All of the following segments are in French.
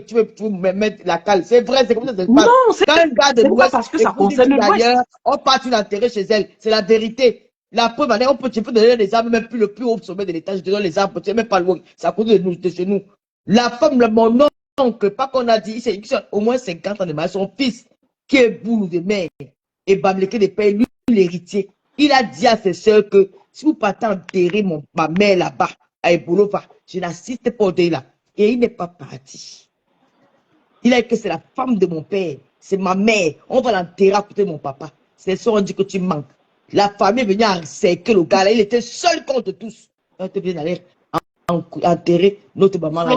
tu veux me mettre la cale. C'est vrai, c'est comme ça que ça se Non, passe. Quand un gars de c'est pas l'Ouest parce que ça concerne l'Ouest. on part l'enterrer chez elle. C'est la vérité. La preuve, tu peux donner les armes, même plus le plus haut sommet de l'étage, je te donne les armes, tu n'es même pas loin. C'est à cause de nous, de chez nous. La femme, mon oncle, pas qu'on a dit, c'est au moins 50 ans de mariage, son fils, qui est boulot de mère, et Bamleke de paye, lui, l'héritier. Il a dit à ses soeurs que si vous partez enterrer ma mère là-bas, à Ebolova, je n'assiste pas au deuil là. Et il n'est pas parti. Il a dit que c'est la femme de mon père, c'est ma mère. On va l'enterrer à côté de mon papa. C'est ça, on dit que tu manques. La famille est venue encercler le gars là. Il était seul contre tous. On était bien allé enterrer notre maman là.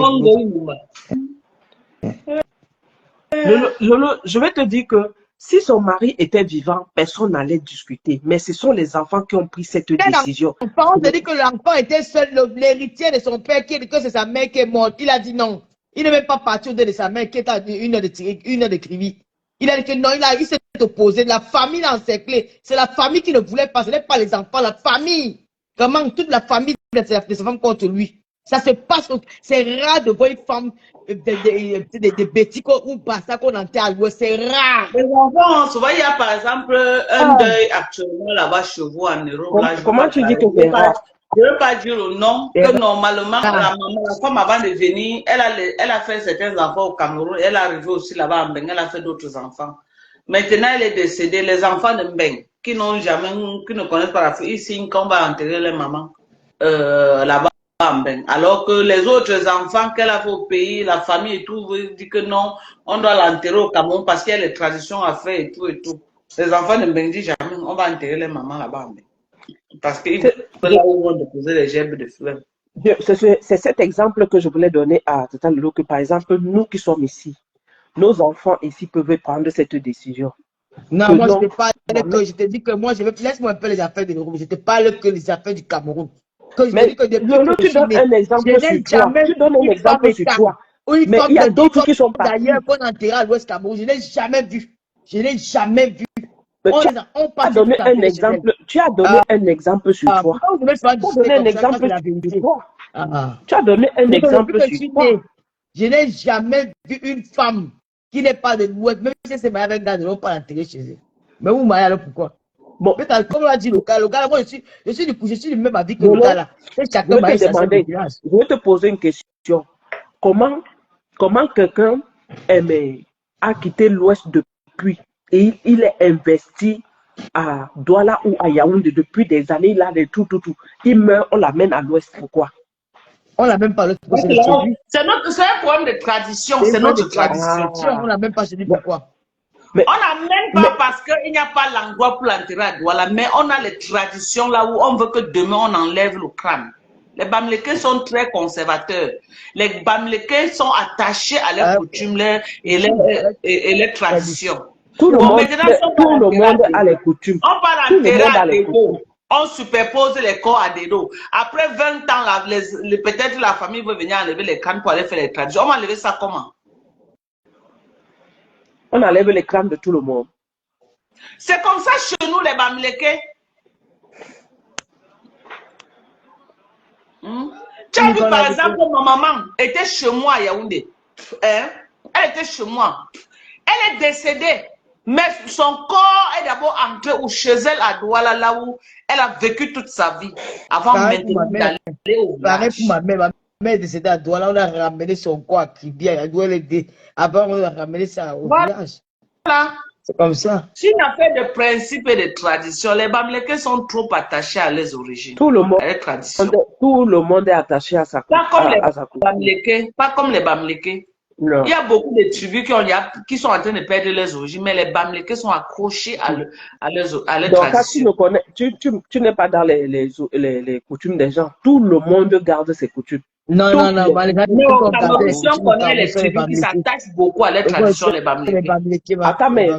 Je vais te dire que si son mari était vivant, personne n'allait discuter. Mais ce sont les enfants qui ont pris cette décision. On te dit que l'enfant était seul, l'héritier de son père, qui dit que c'est sa mère qui est morte. Il a dit non. Il n'est même pas parti de sa mère qui est à 1 heure de Krivi. Il a dit que non, il s'est opposé. La famille l'a encerclé. C'est la famille qui ne voulait pas. Ce n'est pas les enfants, la famille. Comment toute la famille de sa femme contre lui. Ça se passe. C'est rare de voir une femme des bêtises ou pas ça qu'on enterre à l'ouest. C'est rare. Les enfants, souvent, il y a par exemple un deuil actuellement là-bas chez vous en Europe. Comment tu dis que c'est rare? Je ne veux pas dire le nom, que normalement, la femme avant de venir, elle a fait certains enfants au Cameroun, elle est arrivée aussi là-bas en Mbeng, elle a fait d'autres enfants. Maintenant, elle est décédée. Les enfants de Mbeng, qui ne connaissent pas la fille, ils signent qu'on va enterrer les mamans là-bas en Mbeng. Alors que les autres enfants qu'elle a fait au pays, la famille et tout, dit que non, on doit l'enterrer au Cameroun parce qu'il y a les traditions à faire et tout et tout. Les enfants de Mbeng disent jamais, on va enterrer les mamans là-bas en Mbeng. Parce que là où on déposer les gerbes de fleurs. C'est cet exemple que je voulais donner à Tata Lolo, que par exemple, nous qui sommes ici, nos enfants ici peuvent prendre cette décision. Non, moi, je te dis que moi, laisse-moi un peu les affaires de l'Europe. Je te parle que les affaires du Cameroun. Mais Lolo, tu donnes un exemple sur toi. Tu donnes un exemple sur toi. Mais il y a d'autres qui sont partis. D'ailleurs, qu'on enterre à l'Ouest Cameroun, je n'ai jamais vu. Je n'ai jamais vu. Tu as donné un exemple. Tu as donné un exemple sur toi. Tu as donné un exemple sur toi. Tu as donné un exemple sur toi. Je n'ai jamais vu une femme qui n'est pas de l'Ouest, même si c'est marié avec un gars, ne vont pas l'enterrer chez eux. Mais vous mariez alors pourquoi? Bon, comme on a dit, le gars là, moi je suis du même avis que le gars là. Je vais te poser une question. Comment quelqu'un a quitté l'Ouest depuis et il est investi à Douala ou à Yaoundé depuis des années, il a de tout. Il meurt, on l'amène à l'Ouest. Pourquoi? On l'a même pas le c'est un problème de tradition, c'est notre tradition. On l'a même pas dit pourquoi. Mais, on n'amène pas parce qu'il n'y a pas l'endroit pour l'enterrer à Douala, mais on a les traditions là où on veut que demain on enlève le crâne. Les Bamleke sont très conservateurs. Les Bamleke sont attachés à leurs coutumes et les traditions. Tout le monde a les coutumes. On va l'enterrer à Dedo. On superpose les corps à Dedo. Après 20 ans, peut-être la famille veut venir enlever les crânes pour aller faire les traditions. On va enlever ça comment? On enlève les crânes de tout le monde. C'est comme ça chez nous, les Bamleke. Tu as vu par exemple, ma maman était chez moi à Yaoundé. Elle était chez moi. Elle est décédée. Mais son corps est d'abord entré chez elle à Douala, là où elle a vécu toute sa vie. Avant maintenant d'aller au village. Pour ma mère est décédée à Douala, on a ramené son corps à Kibia. Avant, on a ramené ça au village. Voilà. C'est comme ça. C'est une affaire de principe et de tradition. Les Bamleke sont trop attachés à leurs origines. Tout le monde, à leurs traditions. Tout le monde est attaché à sa culture. Pas comme les Bamleke. Non. Il y a beaucoup de tribus qui sont en train de perdre leurs origines, mais les Bamleke sont accrochés à leurs donc, traditions. Quand tu n'es pas dans les coutumes des gens. Tout le monde garde ses coutumes. Non. Si on connaît les tribus qui s'attachent beaucoup à leurs traditions, les Bamleke. Attends, mais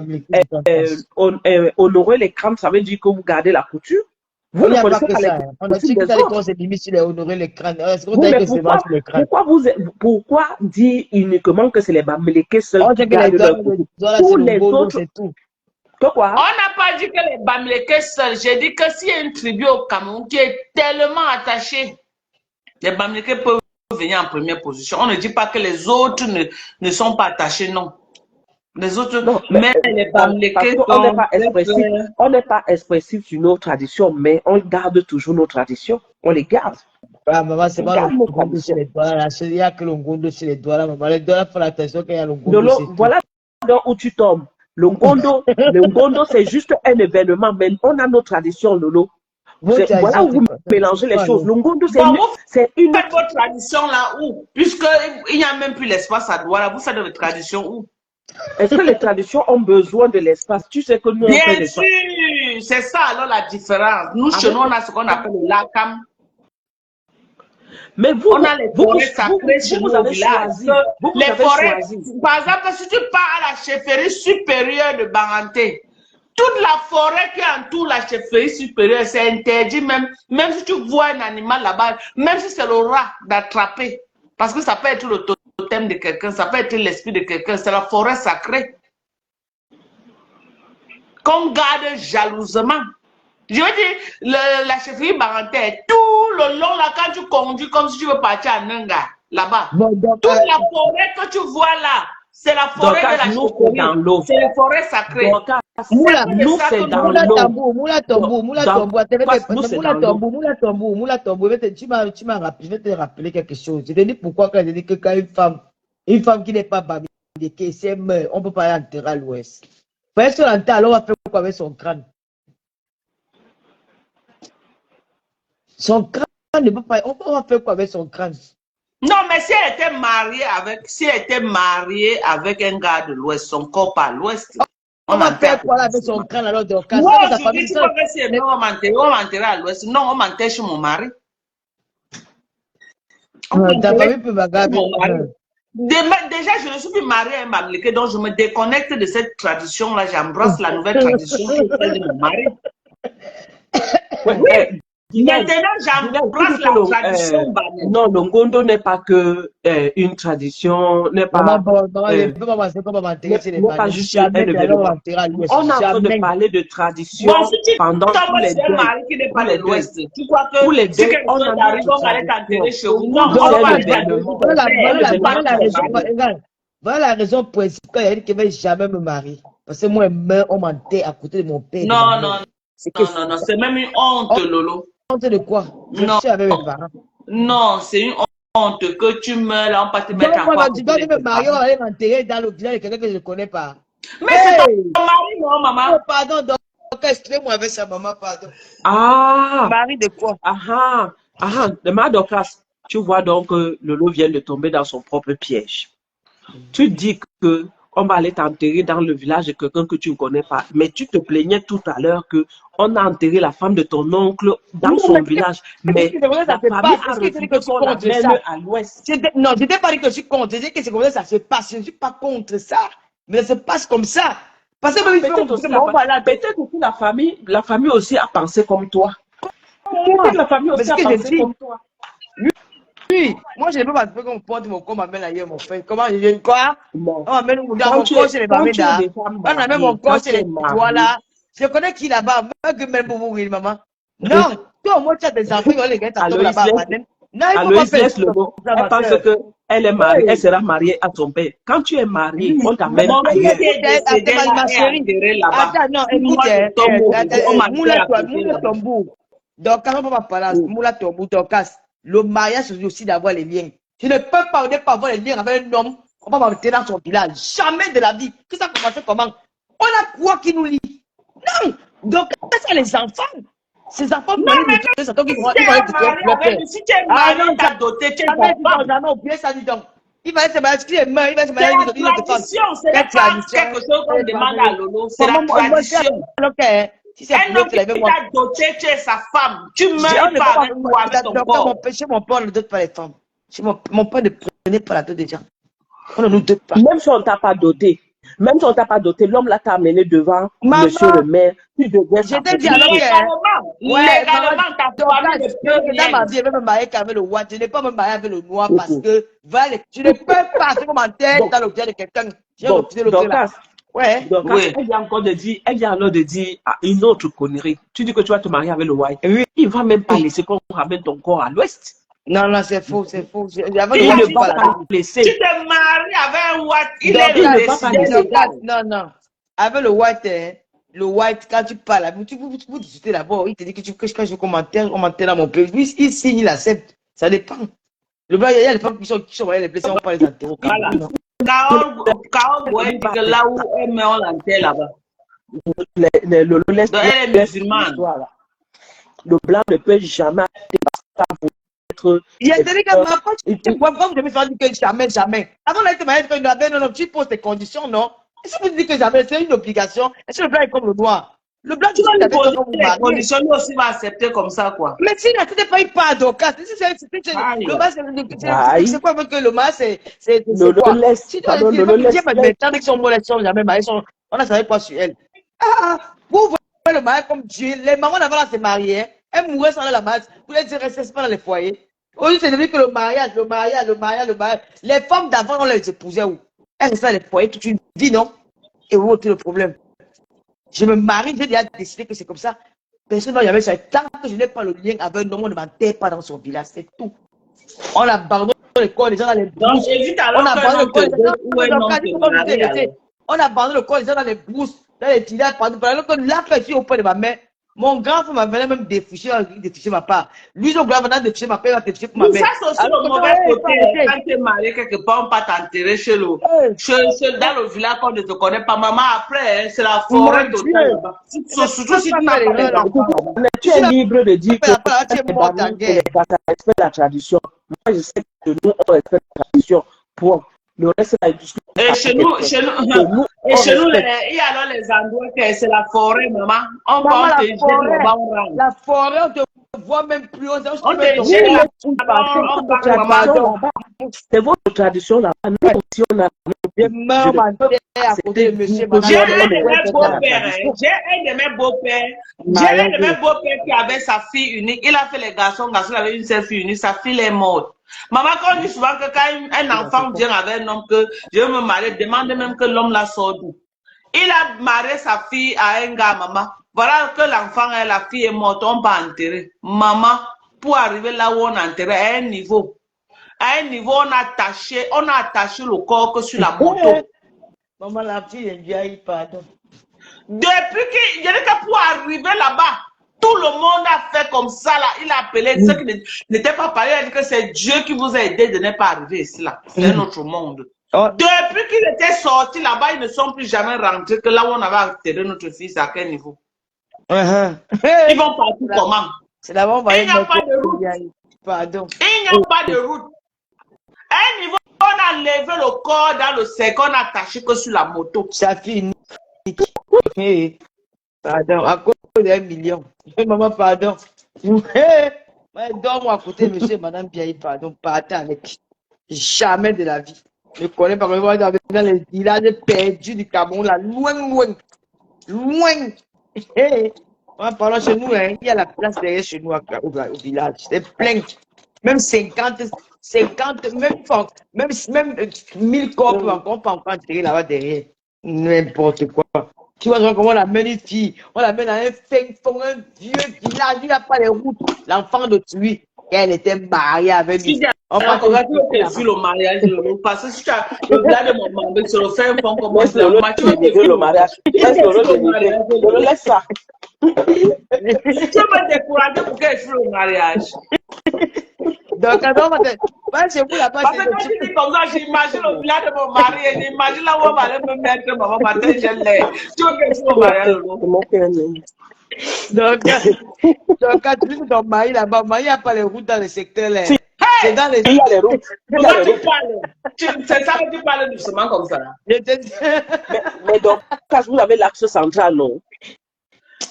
honorer les crânes, ça veut dire que vous gardez la coutume? Vous ne connaissez pas ça. On a dit que ça les limite sur les honorer les crânes. Pourquoi dire uniquement que c'est les Bamleke seuls qui gardent leur coutume? Tous les autres, c'est tout. Quoi? On n'a pas dit que les Bamleke seuls. J'ai dit que s'il y a une tribu au Cameroun qui est tellement attachée, les Bamleke peuvent venir en première position. On ne dit pas que les autres ne sont pas attachés, non. Les autres, non, mais les Bamileke, on n'est pas expressif sur nos traditions, mais on garde toujours nos traditions. On les garde. Ah, maman, c'est pas le Ngondo chez les doigts. Là. Il n'y a que le Ngondo chez les doigts. Là, maman. Les doigts, il faut l'attention qu'il y a le Ngondo. Lolo, voilà où tu tombes. Le Ngondo, c'est juste un événement, mais on a nos traditions, Lolo. Voilà où vous mélangez les choses. Le Ngondo, c'est une. Vous faites votre tradition là où? Puisqu'il n'y a même plus l'espace à Douala, vous faites votre tradition où? Est-ce que les traditions ont besoin de l'espace? Tu sais que nous, on fait bien sûr, c'est ça alors la différence. Nous, chez nous, on a ce qu'on appelle le lakam. Mais vous, on a les forêts sacrées chez nous au village. Les forêts, par exemple, si tu pars à la chefferie supérieure de Baranté, toute la forêt qui entoure la chefferie supérieure, c'est interdit même si tu vois un animal là-bas, même si c'est le rat d'attraper. Parce que ça peut être le totem de quelqu'un, ça peut être l'esprit de quelqu'un, c'est la forêt sacrée. Qu'on garde jalousement. Je veux dire, la chefferie Baranté est tout le long là, quand tu conduis comme si tu veux partir à Nunga, là-bas. Toute la forêt que tu vois là, c'est la forêt de la chefferie. C'est la forêt sacrée. Moula, nous, c'est dans l'eau. Moula Tombo. Tu m'as rappelé, je vais te rappeler quelque chose. Je te dis pourquoi quand je dis que quand une femme qui n'est pas Bamileke, c'est meurt, on ne peut pas aller enterrer à l'ouest. Pour être sur l'enterre, alors on va faire quoi avec son crâne? Son crâne ne peut pas. On va faire quoi avec son crâne? Non, mais si elle était mariée avec un gars de l'Ouest, son corps par l'Ouest. On va faire quoi avec son crâne alors de Moi, je dis, tu peux rester, on va m'enterrer à l'Ouest. Non, on m'enterre chez mon mari. Ta famille peut m'agaver. Déjà, je ne suis plus mariée à un Bamileke, donc je me déconnecte de cette tradition-là. J'embrasse la nouvelle tradition qui est celle de mon mari. Oui. Maintenant, j'embrasse la tradition. Non, le Ngondo n'est pas que une tradition, n'est pas. Juste un événement. On a en train de parler de tradition pendant tous les deux. Mari qui n'est pas de l'Ouest. Tu crois que tous les deux, on va aller t'enterrer chez vous? Non, voilà la raison principale. Elle dit qu'elle ne va jamais me marier. Parce que moi, on m'enterre à côté de mon père. Non, c'est même une honte, Lolo. Honte de quoi? Je suis avec mes parents. Non, c'est une honte que tu meurs là, on peut te mettre à quoi? Tu dois me marier, on va aller m'enterrer dans le village de quelqu'un que je ne connais pas. Mais c'est ton mari, non, maman? Oh, pardon, donc, extrait-moi avec sa maman, pardon. Ah! Mari de quoi? De Madokas, tu vois donc que Lolo vient de tomber dans son propre piège. Tu dis que on va aller t'enterrer dans le village de quelqu'un que tu ne connais pas. Mais tu te plaignais tout à l'heure que on a enterré la femme de ton oncle dans son village. Mais la famille a refusé qu'on l'amène à l'ouest. Non, je n'ai pas dit que je suis contre. Je dis que c'est comme ça que ça se passe. Je ne suis pas contre ça. Mais ça se passe comme ça. Parce que peut-être aussi la famille aussi a pensé comme toi. Peut-être la famille aussi a pensé comme toi. Oui, moi je ne peux pas faire qu'on porte mon corps, m'amène ailleurs, mon frère. Comment je viens quoi? On m'amène dans mon corps chez les Bamida. On amène mon corps chez les toi là. Je connais qui là-bas, même pour mourir, maman. Non, toi au moins tu as des enfants, les gars, t'as là-bas. Non, il faut pas faire le mot. Elle pense qu'elle est mariée, elle sera mariée à son père. Quand tu es mariée, on t'amène ailleurs. Attends, non, écoute, Moula Tombo. Donc, quand on va parler, Moula Tombo, le mariage, c'est aussi d'avoir les liens. Tu ne peux pas avoir les liens avec un homme. On va monter dans son village. Jamais de la vie. Que ça commence comment? On a quoi qui nous lie? Non. Donc, c'est ça les enfants. Ces enfants, non, mais si tu es marié, tu as doté, tu es jamais oublié ça, dis donc. Il va se marier, il va se marier. C'est la tradition, c'est pas quelque chose qu'on demande à Lolo. C'est la tradition. Si c'est un homme qui t'a doté, tu es sa femme. Tu meurs pas avec toi, avec ton corps. Mon péché, mon père ne dote pas les femmes. Mon père ne prenait pas la dot des gens. On ne nous dote pas. Même si on ne t'a pas doté, l'homme là t'a amené devant monsieur le maire. Tu devais j'étais dit alors légalement, ta famille ne peut rien. Dans ma vie, je vais me marier qu'avec le roi. Je n'ai pas me marier avec le noir parce que tu ne peux pas se commenter dans l'objet de quelqu'un. J'ai refusé l'objet là. Ouais. Donc, elle vient encore de dire une autre connerie. Tu dis que tu vas te marier avec le roi. Oui. Il ne va même pas laisser qu'on ramène ton corps à l'ouest. Non, non, c'est faux, c'est faux. Avant Il le ne white, va pas pas la laisser. Tu te maries avec un white, il est il le ne va pas décideur laisser. local. Non, non. Avec le white, quand tu parles, vous discutez d'abord, il te dit que quand je commentaire dans mon pays, lui, il signe, il accepte. Ça dépend. Le blanc, il y a les femmes qui sont les blessés, on parle des enterros. Voilà. Non. Carole Boy dit que là où elle met en l'enterre là-bas. Le laisse. Donc elle est musulmane. Le blanc ne peut jamais ça pour être. Il y a des gars, quand vous devez faire dire que jamais. Avant d'aller te marier, non, tu poses tes conditions, non? Et si vous dites que jamais, c'est une obligation, est-ce que le blanc est comme le noir? Le blanc, Tu vas lui poser vous les mariez. conditions, lui aussi va accepter comme ça, quoi. Mais s'il n'accepte pas, il part d'Oka. Le bas, c'est quoi que le mas, c'est quoi? Si tu as dit, les femmes qui sont molles, sont jamais mariées, on a savait quoi sur elle. Vous voyez le mariage comme Dieu. Les mamans d'avant là se mariaient. Elles mouraient sans la mariage. Vous les dire, restez pas dans les foyers. Aujourd'hui, c'est devenu que le mariage. Les femmes d'avant, on les épousait où? Elles restaient dans les foyers toute une vie, non? Et où était le problème? Je me marie, j'ai déjà décidé que c'est comme ça. Personne ne va jamais ça. Tant que je n'ai pas le lien avec un homme, on ne m'enterre pas dans son village. C'est tout. On abandonne le corps des gens dans les brousses. On abandonne le corps des gens. On abandonne le corps des gens dans les brousses, dans les villages. Pendant que là, quand je suis auprès de ma mère, mon grand frère m'avait même défiché ma part. Lui, son grand frère défiché ma part, il a défiché pour ma mère. Ça, c'est aussi le mauvais côté. Quand tu es marié quelque part, on ne va pas t'enterrer chez l'eau. Dans le village qu'on ne te connaît pas. Maman, après, c'est la forêt totale là-bas. Surtout si tu n'as pas les enfants. Tu es libre de dire que tu respectes la tradition. Moi, je sais que nous, on respecte la tradition. Pour le reste de la discussion. Et chez nous, il y a alors les endroits que c'est la forêt, maman. On va te jeter là-bas, on rentre. La forêt, on te voit même plus. On te jette là-bas, c'est votre tradition là-bas. Nous aussi, on a. J'ai un de mes beaux-pères qui avait sa fille unique. Il a fait les garçons, il avait une seule fille unique, sa fille est morte. Maman, quand on dit souvent que quand un enfant vient avec un homme que je veux me marier, demande même que l'homme la sort d'où. Il a marié sa fille à un gars, maman. Voilà que l'enfant et la fille est morte, on va enterrer. Maman, pour arriver là où on enterre, à un niveau, on a attaché le corps que sur la moto. Maman, la fille est vieille, pardon. Depuis que pour arriver là-bas, tout le monde a fait comme ça là. Il a appelé ceux qui n'étaient pas parlés. Il a dit que c'est Dieu qui vous a aidé de ne pas arriver ici là. C'est un autre monde. Depuis qu'ils étaient sortis là-bas, ils ne sont plus jamais rentrés. Que là où on avait enterré notre fils, à quel niveau? Ils vont partir comment? C'est d'abord, il n'y a pas de route. Pardon. Il n'y a pas de route. À un niveau, on a levé le corps dans le cercle, on a attaché que sur la moto. Ça finit. Pardon, à cause d'1 million. Maman, pardon. Dors-moi à côté, monsieur, madame Biaï, pardon. Partez avec. Jamais de la vie. Je ne connais pas comment dans les villages perdus du Cameroun, là, loin. En parlant chez nous, il y a la place derrière chez nous au village. C'est plein. Même 50, même 1000 corps, on peut encore tirer là-bas derrière. N'importe quoi. Tu vois comment on amène une fille, on l'amène dans un vieux village, il n'a pas les routes. L'enfant de lui, elle était mariée avec lui. On va sur le mariage, parce que si tu as le gars de mon mari, sur le fait un fond comme ça, le mariage. Laisse ça. Tu vas me décourager pour qu'elle fasse le mariage. Donc, chez vous, là-bas, parce que quand tu dis comme ça, j'imagine le village de mon mari et j'imagine là où on va aller me mettre maman matin, je l'ai. Tu veux qu'elle fasse le mariage? Donc, quand tu dis ton mari là-bas, il n'y a pas les routes dans le secteur là. C'est dans les routes. C'est ça que tu parles doucement comme ça. Mais donc, quand vous avez l'axe central, non?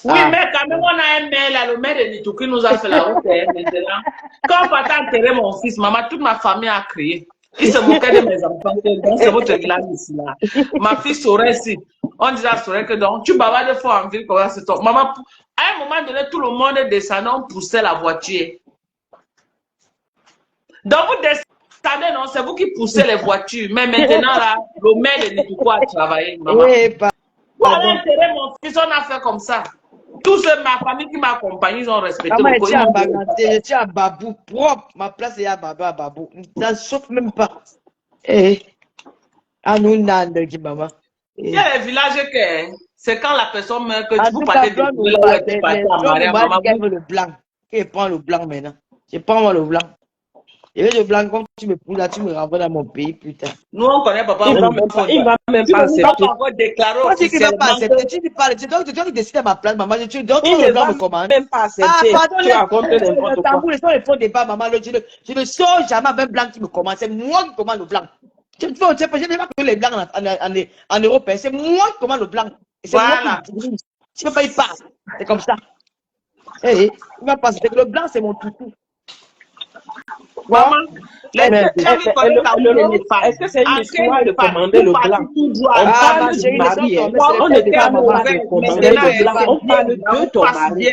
Oui, mais quand même, on a un mail là, le maire de Nitou qui nous a fait la route maintenant. Quand on va enterrer mon fils, maman, toute ma famille a crié. Il se moquait de mes enfants, donc c'est votre village ici là. Ma fille saurait si. On disait à Sorel que donc, tu bavardes des fois en ville, comment c'est toi. Maman, à un moment donné, tout le monde descendait, on poussait la voiture. Donc vous descendez, non, c'est vous qui poussez les voitures. Mais maintenant là, le maire de Nitou a travaillé, maman. Oui, pour aller enterrer mon fils, on a fait comme ça. Tous ceux, ma famille qui m'accompagne, ils ont respecté Maman, beaucoup. je tiens à Babou, propre. Ma place est à Babou. Ça ne chauffe même pas. Eh, à nous, maman. Il y a les villages que c'est quand la personne meurt que En vous tout cas, partez de là où tu partais à Maria, maman. le blanc. Qui prend le blanc maintenant? Je prends moi le blanc. Et le blanc, comme tu me poules là, tu me renvoies dans mon pays plus tard. Nous, on connaît papa. Il va même pas accepter. Tu vas déclarer Moi, je ne vais pas officiellement accepter. Tu parles, tu dois décider à ma place, maman. Tu dois Il le ne blanc va me commande. même pas accepter. Tu racontes n'importe quoi. Les sont les faux débats, maman. Je ne sors jamais avec un blanc qui me commande. C'est moi qui commande le blanc. Je ne sais pas que les blancs en Europe, c'est moi qui commande le blanc. Et c'est moi qui dirige. Tu ne peux pas y passer. C'est comme ça. Il va passer. Le blanc, c'est mon toutou. Maman, est-ce que c'est une histoire de commander le blanc? On parle du mari. On ne parle pas de commander le blanc. On parle de ton mari.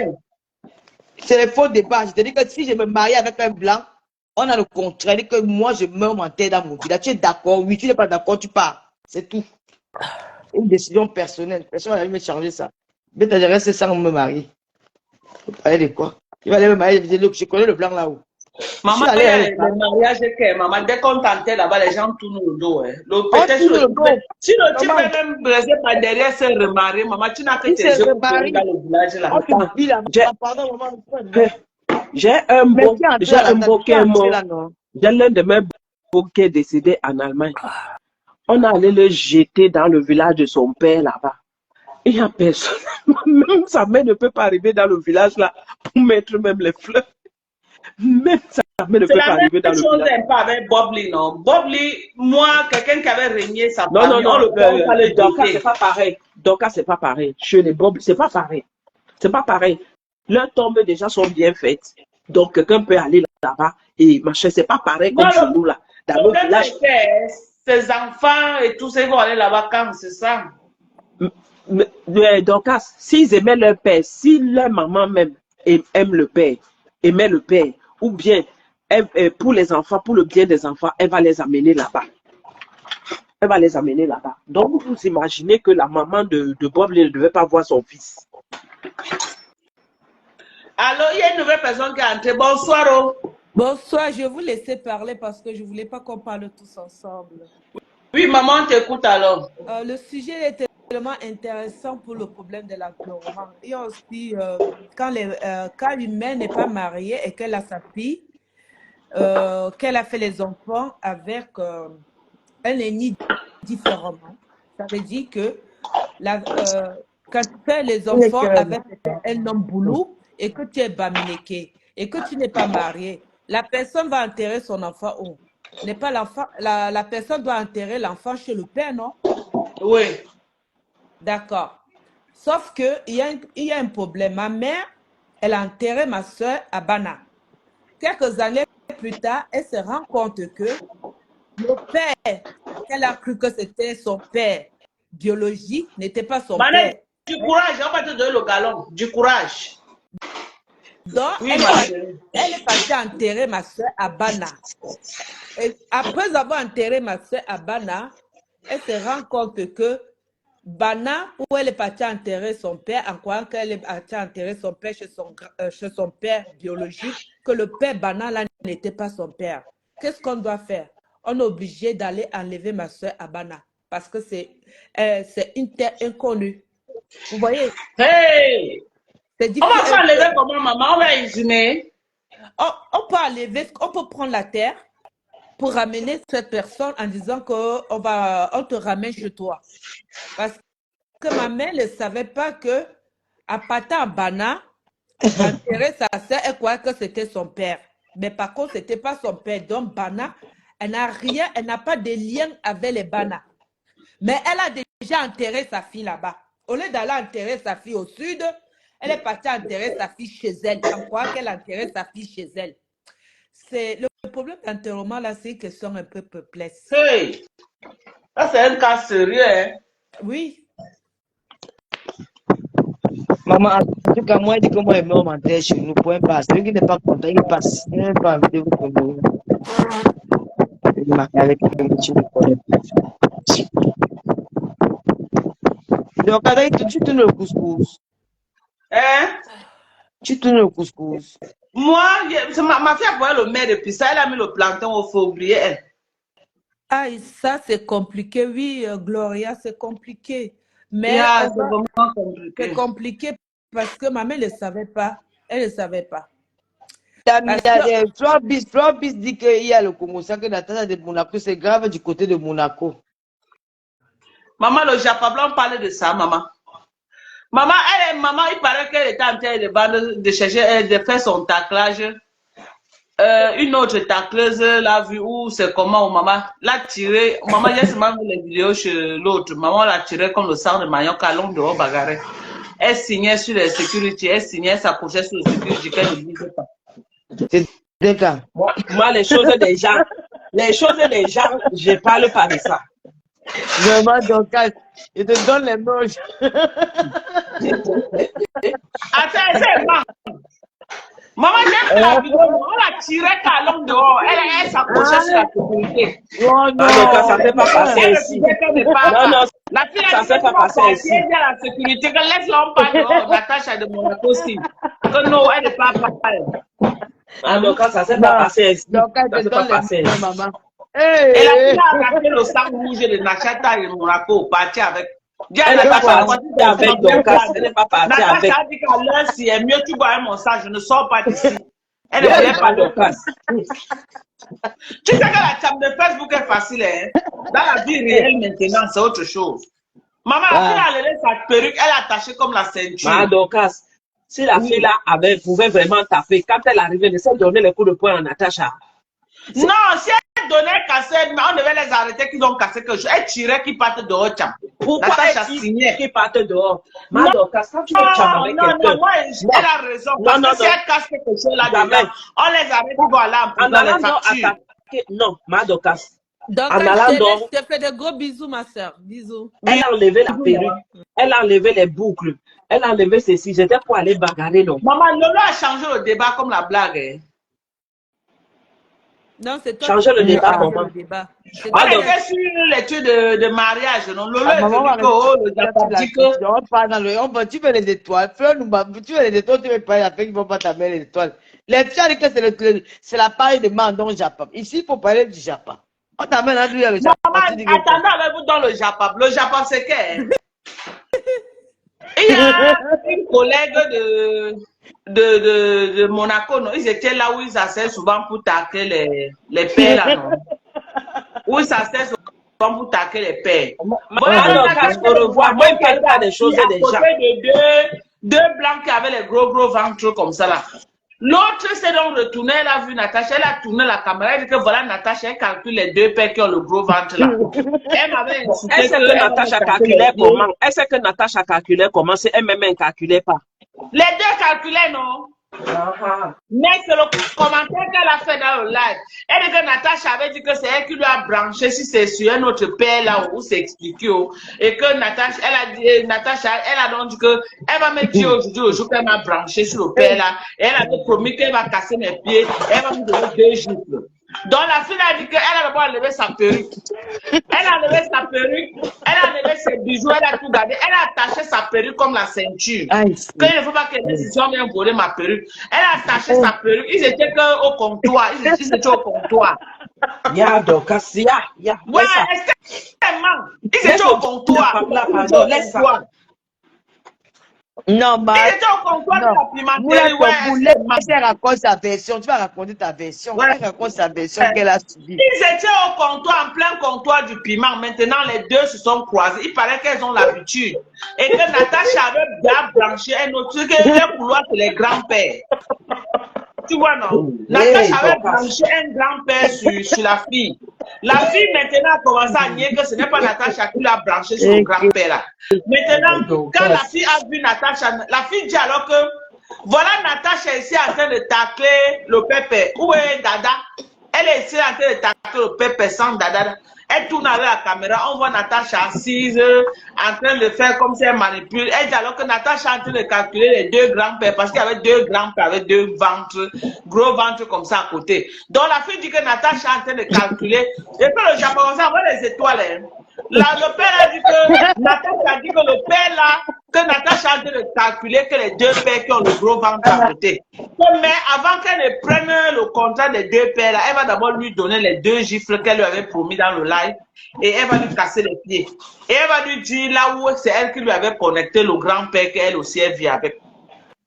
C'est le faux débat. Je te dis que si je me marie avec un blanc, on a le contraire. Que moi, je meurs en terre dans mon village. Tu es d'accord? Oui, tu n'es pas d'accord, tu pars. C'est tout. Une décision personnelle. Personne n'a me changer ça. Mais tu restes sans me marier. Vous parlez de quoi? Il va aller me marier. Je connais le blanc là-haut. Maman, le mariage, maman, dès qu'on t'entend là-bas, les gens tournent le dos. Si tu veux même briser par derrière se remarier, maman, tu n'as que tes yeux dans le village là. J'ai un bouquet mort. J'ai l'un de mes bouquets décédé en Allemagne. On a allé le jeter dans le village de son père là-bas. Il n'y a personne. Même sa mère ne peut pas arriver dans le village là pour mettre même les fleurs. Même sa mère ne peut pas arriver dans le village. C'est la même chose pas avec Bob Lee, non? Bob Lee, moi, quelqu'un qui avait régné sa famille. Non, Dorcas, c'est pas pareil. Dorcas, c'est pas pareil. Chez les Bob, c'est pas pareil. C'est pas pareil. Leurs tombes déjà sont bien faites. Donc, quelqu'un peut aller là-bas et machin. C'est pas pareil comme chez nous là. Dans le village. Ses enfants et tous ceux qui vont aller là-bas quand, c'est ça? Dorcas, s'ils aimaient leur père, si leur maman même aime le père, aimait le père, ou bien pour les enfants, pour le bien des enfants, elle va les amener là-bas. Elle va les amener là-bas. Donc, vous imaginez que la maman de Bob ne devait pas voir son fils. Alors, il y a une nouvelle personne qui est entrée. Bonsoir. Bonsoir, je vous laisser parler parce que je ne voulais pas qu'on parle tous ensemble. Oui, maman, t'écoute alors. Le sujet est tellement intéressant pour le problème de l'enclorement. Et aussi, quand une mère n'est pas mariée et qu'elle a sa fille, qu'elle a fait les enfants avec un ennemi différemment, ça veut dire que quand tu fais les enfants avec un homme boulot et que tu es baminéké et que tu n'es pas marié, la personne va enterrer son enfant où? N'est pas l'enfant, la personne doit enterrer l'enfant chez le père, non? Oui. D'accord. Sauf qu'il y a un problème. Ma mère, elle a enterré ma soeur à Bana. Quelques années plus tard, elle se rend compte que le père, qu'elle a cru que c'était son père biologique, n'était pas son père. Du courage, on va te donner le galon. Du courage. Donc, oui, elle est partie enterrer ma soeur à Bana. Et après avoir enterré ma soeur à Bana, elle se rend compte que Bana, où elle est partie enterrer son père, en croyant qu'elle est partie enterrer son père chez son père biologique, que le père Bana là n'était pas son père. Qu'est-ce qu'on doit faire? On est obligé d'aller enlever ma soeur à Bana parce que c'est une terre inconnue. Vous voyez? Hey! On va pas enlever comment, maman? On va exhumer. On peut enlever, on peut prendre la terre pour ramener cette personne en disant qu'on te ramène chez toi. Parce que ma mère ne savait pas que à partir en Bana, enterrer sa soeur, elle croyait que c'était son père. Mais par contre, ce n'était pas son père. Donc Bana, elle n'a pas de lien avec les Bana. Mais elle a déjà enterré sa fille là-bas. Au lieu d'aller enterrer sa fille au sud, elle est partie enterrer sa fille chez elle. On croit qu'elle a enterré sa fille chez elle. Le problème d'enterrement, là, c'est une question un peu perplexe. Hey! Ça, c'est un cas sérieux, hein? Oui. Maman, en tout cas, moi, il dit que moi, je me m'enterre chez nous. Point passe. Celui qui n'est pas content, il passe. Il n'est pas invité, vous connaissez. Il m'a avec le métier de connaître. Donc, tu tournes le couscous. Hein? Tu tournes le couscous. Moi, ma fille a voulu le mettre depuis ça. Elle a mis le plantain au faux oublier. Elle. Ah, ça, c'est compliqué. Oui, Gloria, c'est compliqué. Mais Yeah, c'est vraiment compliqué. c'est compliqué parce que ma mère ne le savait pas. Elle ne savait pas. Flobis dit qu'il y a le Congo, ça que Natacha de Monaco, c'est grave du côté de Monaco. Maman, le Japon blanc parlait de ça, maman. Maman, il paraît qu'elle était en train de chercher, de faire son taclage. Une autre tacleuse l'a vu où c'est comment maman l'a tiré. Maman, j'ai seulement vu les vidéos chez l'autre. Maman l'a tiré comme le sang de manioc à l'ombre dehors bagarre. Elle signait sur les sécurités, elle signait sa couchette sur les sécurités qu'elle ne disait pas. C'est des cas. Moi, les choses des gens, je parle pas de ça. Vraiment, donc, je te donne les mots. Attends, c'est moi. Maman, j'ai fait la vidéo, on l'a tiré à l'ombre dehors. Elle s'accrochait sur la sécurité. Oh non, Ça ne fait pas passer ici. Non, la fille ça ne fait pas passer ici. Elle dit à la sécurité que laisse l'homme pas dehors. Natacha de Monaco aussi. Que non, elle n'est pas pareille. Ah, donc ça ne s'est pas passé ici. Donc, Ça ne s'est pas passé ici. maman. Et la fille a arraché le sang rouge de Natacha de Monaco, parti avec. Elle n'est pas partie avec Dorcas, elle n'est pas partie avec. Natacha a dit qu'à l'heure, si est mieux, tu bois mon sang, je ne sors pas d'ici. Elle ne voulait pas Dorcas. Tu sais que la chambre de Facebook est facile, hein? Dans la vie réelle maintenant, c'est autre chose. Maman, la fille a levé sa perruque, elle a attaché comme la ceinture. Ah, Dorcas, si la fille là pouvait vraiment taper, quand elle arrivait, elle essaie de donner les coups de poing à Natacha. Non, si elle donnait casser, on devait les arrêter qu'ils ont cassé quelque chose. Elle tirait qu'ils partent dehors, cham. Pourquoi Natacha elle signait qui partent dehors? Ma Dorcas, quand tu veux cham avec quelqu'un. Non, elle a raison. Parce que si elle casse quelque chose là-dedans, on les arrête, ils vont aller en prison, les factures. Non, ma Dorcas. Donc, En allant dehors, je te fais de gros bisous, ma soeur. Bisous. elle a enlevé la perruque, elle a enlevé les boucles, elle a enlevé ceci. J'étais pour aller bagarrer, non. Maman, Lolo a changé le débat comme la blague. Hein. Non, c'est toi Changer le qui débat, as changé maman. le débat. C'est On toi qui as- était sur l'étude de mariage, non? Lolo est Maman, venu que, oh, le Japon dit que. on part dans le. Tu veux les étoiles. Tu veux les étoiles, tu veux pas la fête, ils vont pas t'amener les étoiles. Les filles disent que c'est la paille de mandon au Japon. Ici, il faut parler du Japon. On t'amène à lui le Japon. Maman, attendez avec vous dans le Japon. Le Japon, c'est quoi? Il y a une collègue de Monaco, non? Ils étaient là où ils s'asseyent souvent pour tacler les pères, là, non? Où ils s'asseyent souvent pour tacler les pères. Alors, au revoir. Moi, je ne parle pas des choses des gens. De deux blancs qui avaient les gros ventres comme ça, là. L'autre s'est donc retourné, elle a vu Natacha, elle a tourné la caméra, elle dit que voilà Natacha, elle calcule les deux pères qui ont le gros ventre là. Elle m'avait incité Est-ce que Natacha calculait comment? Est-ce que Natacha calculait comment? C'est elle-même ne calculait pas. Les deux calculaient, non? Mais c'est le commentaire qu'elle a fait dans le live. Elle dit que Natacha avait dit que c'est elle qui lui a branché si c'est sur un autre père là où c'est expliqué. Et que Natacha, elle a donc dit que elle va me dire aujourd'hui au jour qu'elle m'a branché sur le père là. Et elle avait promis qu'elle va casser mes pieds. Elle va me donner 2 gifles. Donc la fille a dit qu'elle a d'abord enlevé sa perruque. Elle a enlevé sa perruque, elle a enlevé ses bijoux, elle a tout gardé. Elle a attaché sa perruque comme la ceinture. Qu'il ne faut pas que les décisions viennent voler ma perruque. Elle a attaché sa perruque. Ils étaient qu'au comptoir. Ils étaient au comptoir. Ya, Dorcas, ya. Ouais, extrêmement. Ils étaient au comptoir. Laisse ça. Non, mais. Ils étaient au comptoir de la pimenterie. Elle raconte sa version. Tu vas raconter ta version. Elle raconte sa version qu'elle a subie. Ils étaient au comptoir, en plein comptoir du piment. Maintenant, les deux se sont croisés. Il paraît qu'elles ont l'habitude. Et que Natacha avait bien blanchi un autre truc. Que les couloirs, c'est les grands-pères. Tu vois, non? Natacha avait blanchi un grand-père sur la fille. La fille, maintenant, a commencé à nier que ce n'est pas Natacha qui l'a branché sur le grand-père là. Maintenant, quand la fille a vu Natacha, la fille dit alors que voilà Natacha ici en train de tacler le pépé. Où est Dada? Elle est ici en train de tacler le pépé sans Dada. Elle tourne avec la caméra, on voit Natacha assise, en train de faire comme si elle manipule. Elle dit alors que Natacha est en train de calculer les deux grands-pères, parce qu'il y avait deux grands-pères avec deux ventres, gros ventres comme ça à côté. Donc la fille dit que Natacha est en train de calculer. Et puis le Japon, on voit les étoiles. Là, le père a dit que Natacha a dit que le père là, que Natacha a dû calculer que les deux pères qui ont le gros ventre à côté. Mais avant qu'elle ne prenne le contrat des deux pères, là, elle va d'abord lui donner les 2 gifles qu'elle lui avait promis dans le live et elle va lui casser les pieds. Et elle va lui dire là où c'est elle qui lui avait connecté le grand-père qu'elle aussi elle vit avec.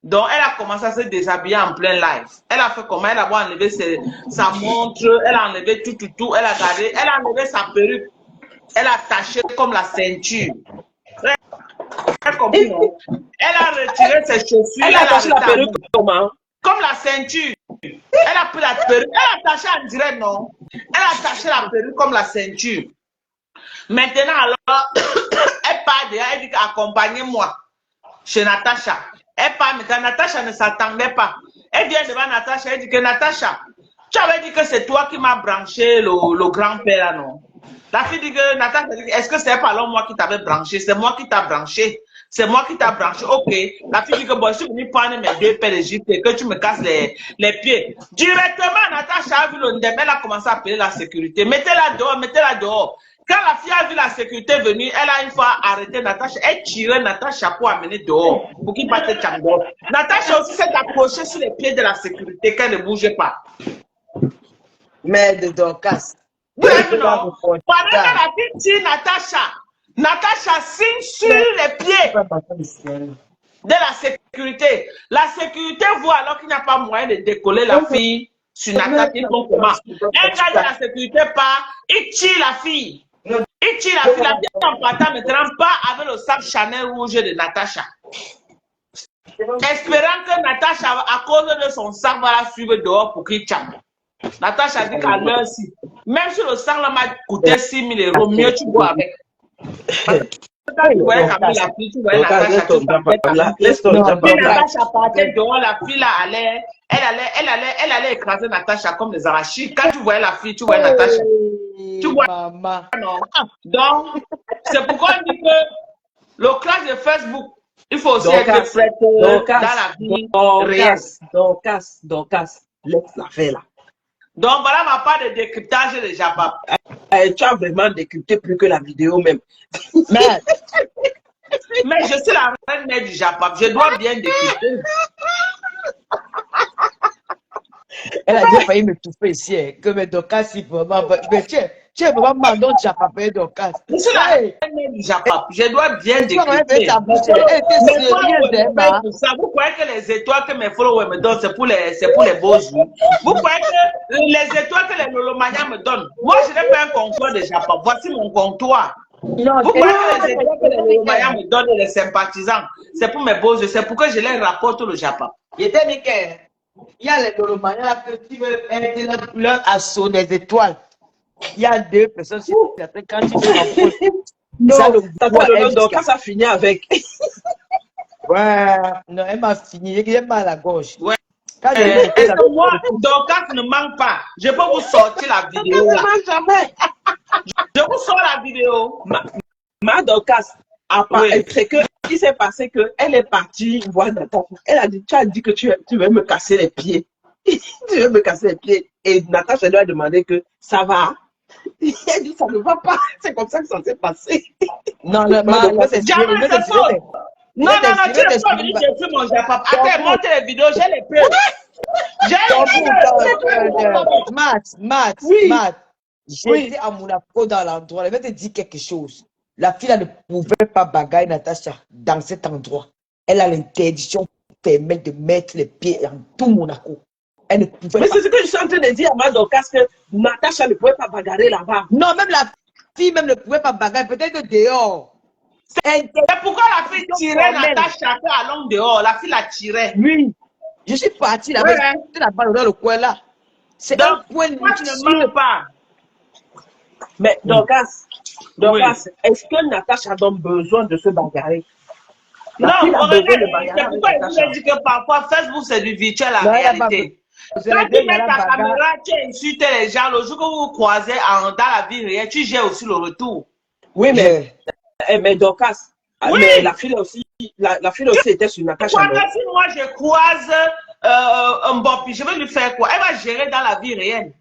Donc, elle a commencé à se déshabiller en plein live. Elle a fait comment? Elle a enlevé sa montre, elle a enlevé tout, elle a gardé, elle a enlevé sa perruque, elle a taché comme la ceinture. Elle compris, non? Elle a retiré ses chaussures. Elle a taché la perruque comment? Comme la ceinture. Elle a pris la perruque. Elle a taché en direct, non? Elle a taché la perruque comme la ceinture. Maintenant, alors, elle part déjà, elle dit accompagnez-moi chez Natacha. Elle part maintenant, Natacha ne s'attendait pas. Elle vient devant Natacha, elle dit que Natacha, tu avais dit que c'est toi qui m'as branché le grand-père là, non? La fille dit que Natacha, est-ce que c'est pas alors moi qui t'avais branché? C'est moi qui t'a branché. C'est moi qui t'a branché. Ok. La fille dit que bon, je suis venue prendre mes 2 paires d'Égypte et que tu me casses les pieds. Directement, Natacha a vu le ndem, elle a commencé à appeler la sécurité. Mettez-la dehors, mettez-la dehors. Quand la fille a vu la sécurité venir, elle a une fois arrêté Natacha. Elle tirait Natacha pour amener dehors, pour qu'il passe le chambre. Natacha aussi s'est accrochée sur les pieds de la sécurité, qu'elle ne bougeait pas. Mère de Dorcas. Bref, non. Pendant que la fille tire Natacha signe sur les pieds de la sécurité. La sécurité voit alors qu'il n'y a pas moyen de décoller la fille sur Natacha. Ils font comment? Un gars de la sécurité part, il tire la fille. Il tire la fille. La fille en partant maintenant pas avec le sac Chanel rouge de Natacha. Espérant que Natacha, à cause de son sac, va la suivre dehors pour qu'il tchappe. Natacha a dit qu'à l'heure ci, même si le sang m'a coûté 6 000 €, mieux tu bois avec. Quand tu voyais Camille, la fille, tu voyais Natacha, Natacha partait dehors, la fille là elle allait écraser Natacha comme des arachides. Quand tu voyais la fille, tu voyais Natacha. Tu vois, non. Donc, c'est pourquoi on dit que le clash de Facebook, il faut aussi être prêt dans la vie réelle. Dorcas, laisse l'affaire là. Donc voilà ma part de décryptage de Japap. Tu as vraiment décrypté plus que la vidéo même. Mais je suis la reine mère du Japap. Je dois bien décrypter. Elle a déjà failli me touffer ici, hein, que mes Dorcas, si vraiment. Mais tu es vraiment mandant de Japap, Dorcas. Je suis la reine mère du Japap. Je dois bien décrypter. Vous croyez que les étoiles que mes followers me donnent, c'est pour les beaux jours? Vous croyez que les étoiles que les Lolomania me donnent? Moi, je n'ai pas un comptoir de Japap. Voici mon comptoir. Non, vous croyez que les étoiles que les Lolomania me donnent et les sympathisants, c'est pour mes beaux yeux, c'est pour que je les rapporte le Japap. Il était dit il y a les Lolomania qui veulent être leur assaut des étoiles. Il y a 2 personnes quand tu te rapproches. Non, donc quand ça finit avec. Ouais, non, elle m'a fini. J'ai mal à la gauche. Ouais. Est-ce que moi, Dorcas ne manque pas? Je peux vous sortir la vidéo. Là. Je vous sors la vidéo. Ma Dorcas, c'est que il s'est passé qu'elle est partie voir Natacha. Elle a dit, tu as dit que tu veux me casser les pieds. Tu veux me casser les pieds. Et Natacha lui a demandé que ça va. Elle dit, ça ne va pas. C'est comme ça que ça s'est passé. Non, c'est jamais c'est faux. Non, tu n'es pas venu chercher mon Japap. Attends, montre les vidéos, j'ai les preuves. Matt, j'étais à Monaco dans l'endroit. Je vais te dire quelque chose. La fille ne pouvait pas bagailler Natacha dans cet endroit. Elle a l'interdiction fermée de mettre les pieds dans tout Monaco. Elle ne pouvait Mais pas. c'est ce que je suis en train de dire à ma Dorcas, que Natacha ne pouvait pas bagarrer là-bas. Non, même la fille même ne pouvait pas bagailler. Peut-être dehors. C'est pourquoi la fille tirait Natacha à l'homme dehors. La fille la tirait. Oui. Je suis parti là-bas. C'est la balle dans le coin là. C'est un point de tu ne manques pas. Mais Dorcas, est-ce que Natacha a donc besoin de se bagarrer? Non, c'est pourquoi je vous ai dit que parfois Facebook c'est du virtuel la réalité. Quand tu mets ta caméra, tu insultes les gens, le jour que vous vous croisez dans la vie réelle, tu gères aussi le retour. Oui, mais Dorcas, mais la fille aussi était sur Natacha. Si moi je croise un Bopi, je vais lui faire quoi? Elle va gérer dans la vie réelle.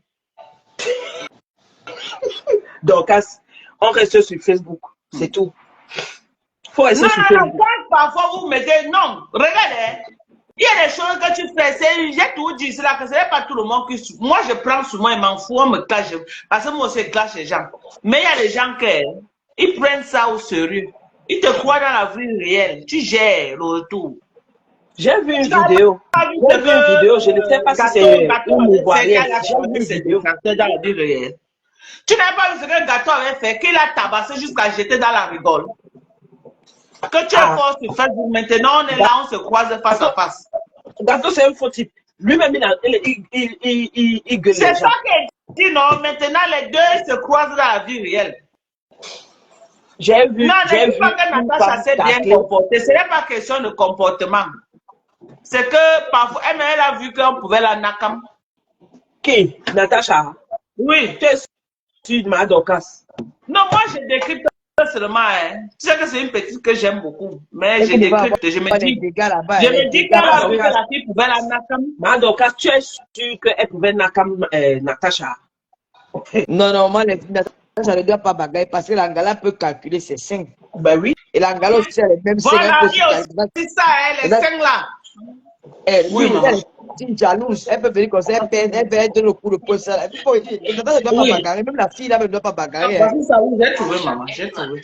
Dorcas, on reste sur Facebook, c'est tout. Faut rester Non, sur non, Facebook. non, quand parfois vous mettez, non, regardez, il y a des choses que tu fais, j'ai tout dit, c'est là que ce n'est pas tout le monde qui, moi je prends sur moi, il m'en fout, on me clash, parce que moi aussi je clash les gens. Mais il y a des gens qui, ils prennent ça au sérieux. Ils te croient dans la vie réelle, tu gères le retour. J'ai vu une Tu n'as vidéo. pas vu J'ai vu une vidéo, je ne sais pas si c'est gâteau une avait fait, Ivoirienne. qu'elle a J'ai vu changé une ses vidéo. détracteurs dans la vie réelle. Tu n'as pas vu ce que le gâteau avait fait, qu'il a tabassé jusqu'à jeter dans la rigole. Que tu es Ah, fort sur Facebook, maintenant on est là, on se croise face à face. Gâteau, c'est un faux type. Lui-même, il gueule C'est les ça gens. qu'elle dit, non, maintenant les deux se croisent dans la vie réelle. J'ai vu, Non, ne j'ai dis pas vu que une Natacha femme s'est bien tacler. comportée, ce n'est pas question de comportement. C'est que parfois, elle a vu qu'on pouvait la nakam. Qui? Natacha? Oui. Tu es sur ma Dorcas. Non, moi je décrypte seulement. Hein. Tu sais que c'est une petite que j'aime beaucoup. Mais Et je qu'il ne va avoir décrypte, je me pas les dis. dégâts là-bas. Je Les me dis dégâts, qu'elle a vu que Dorcas. la fille pouvait la nakam. Ma Dorcas, tu es sûr qu'elle pouvait nakam Natacha? non, non, moi, ça ne doit pas bagailler parce que l'Angala peut calculer ses seins. Ben oui. Et l'Angala aussi a les mêmes seins. Voilà, Elle peut il y a aussi ça, hein, les cinq là. oui, maman. elle est une jalouse. Elle peut venir comme ça, elle peut donner le coup de poing. Elle ne doit pas Oui. bagarrer. Même la fille là ne doit pas bagarrer. Hein. Voici ça, oui, j'ai trouvé, maman, j'ai trouvé.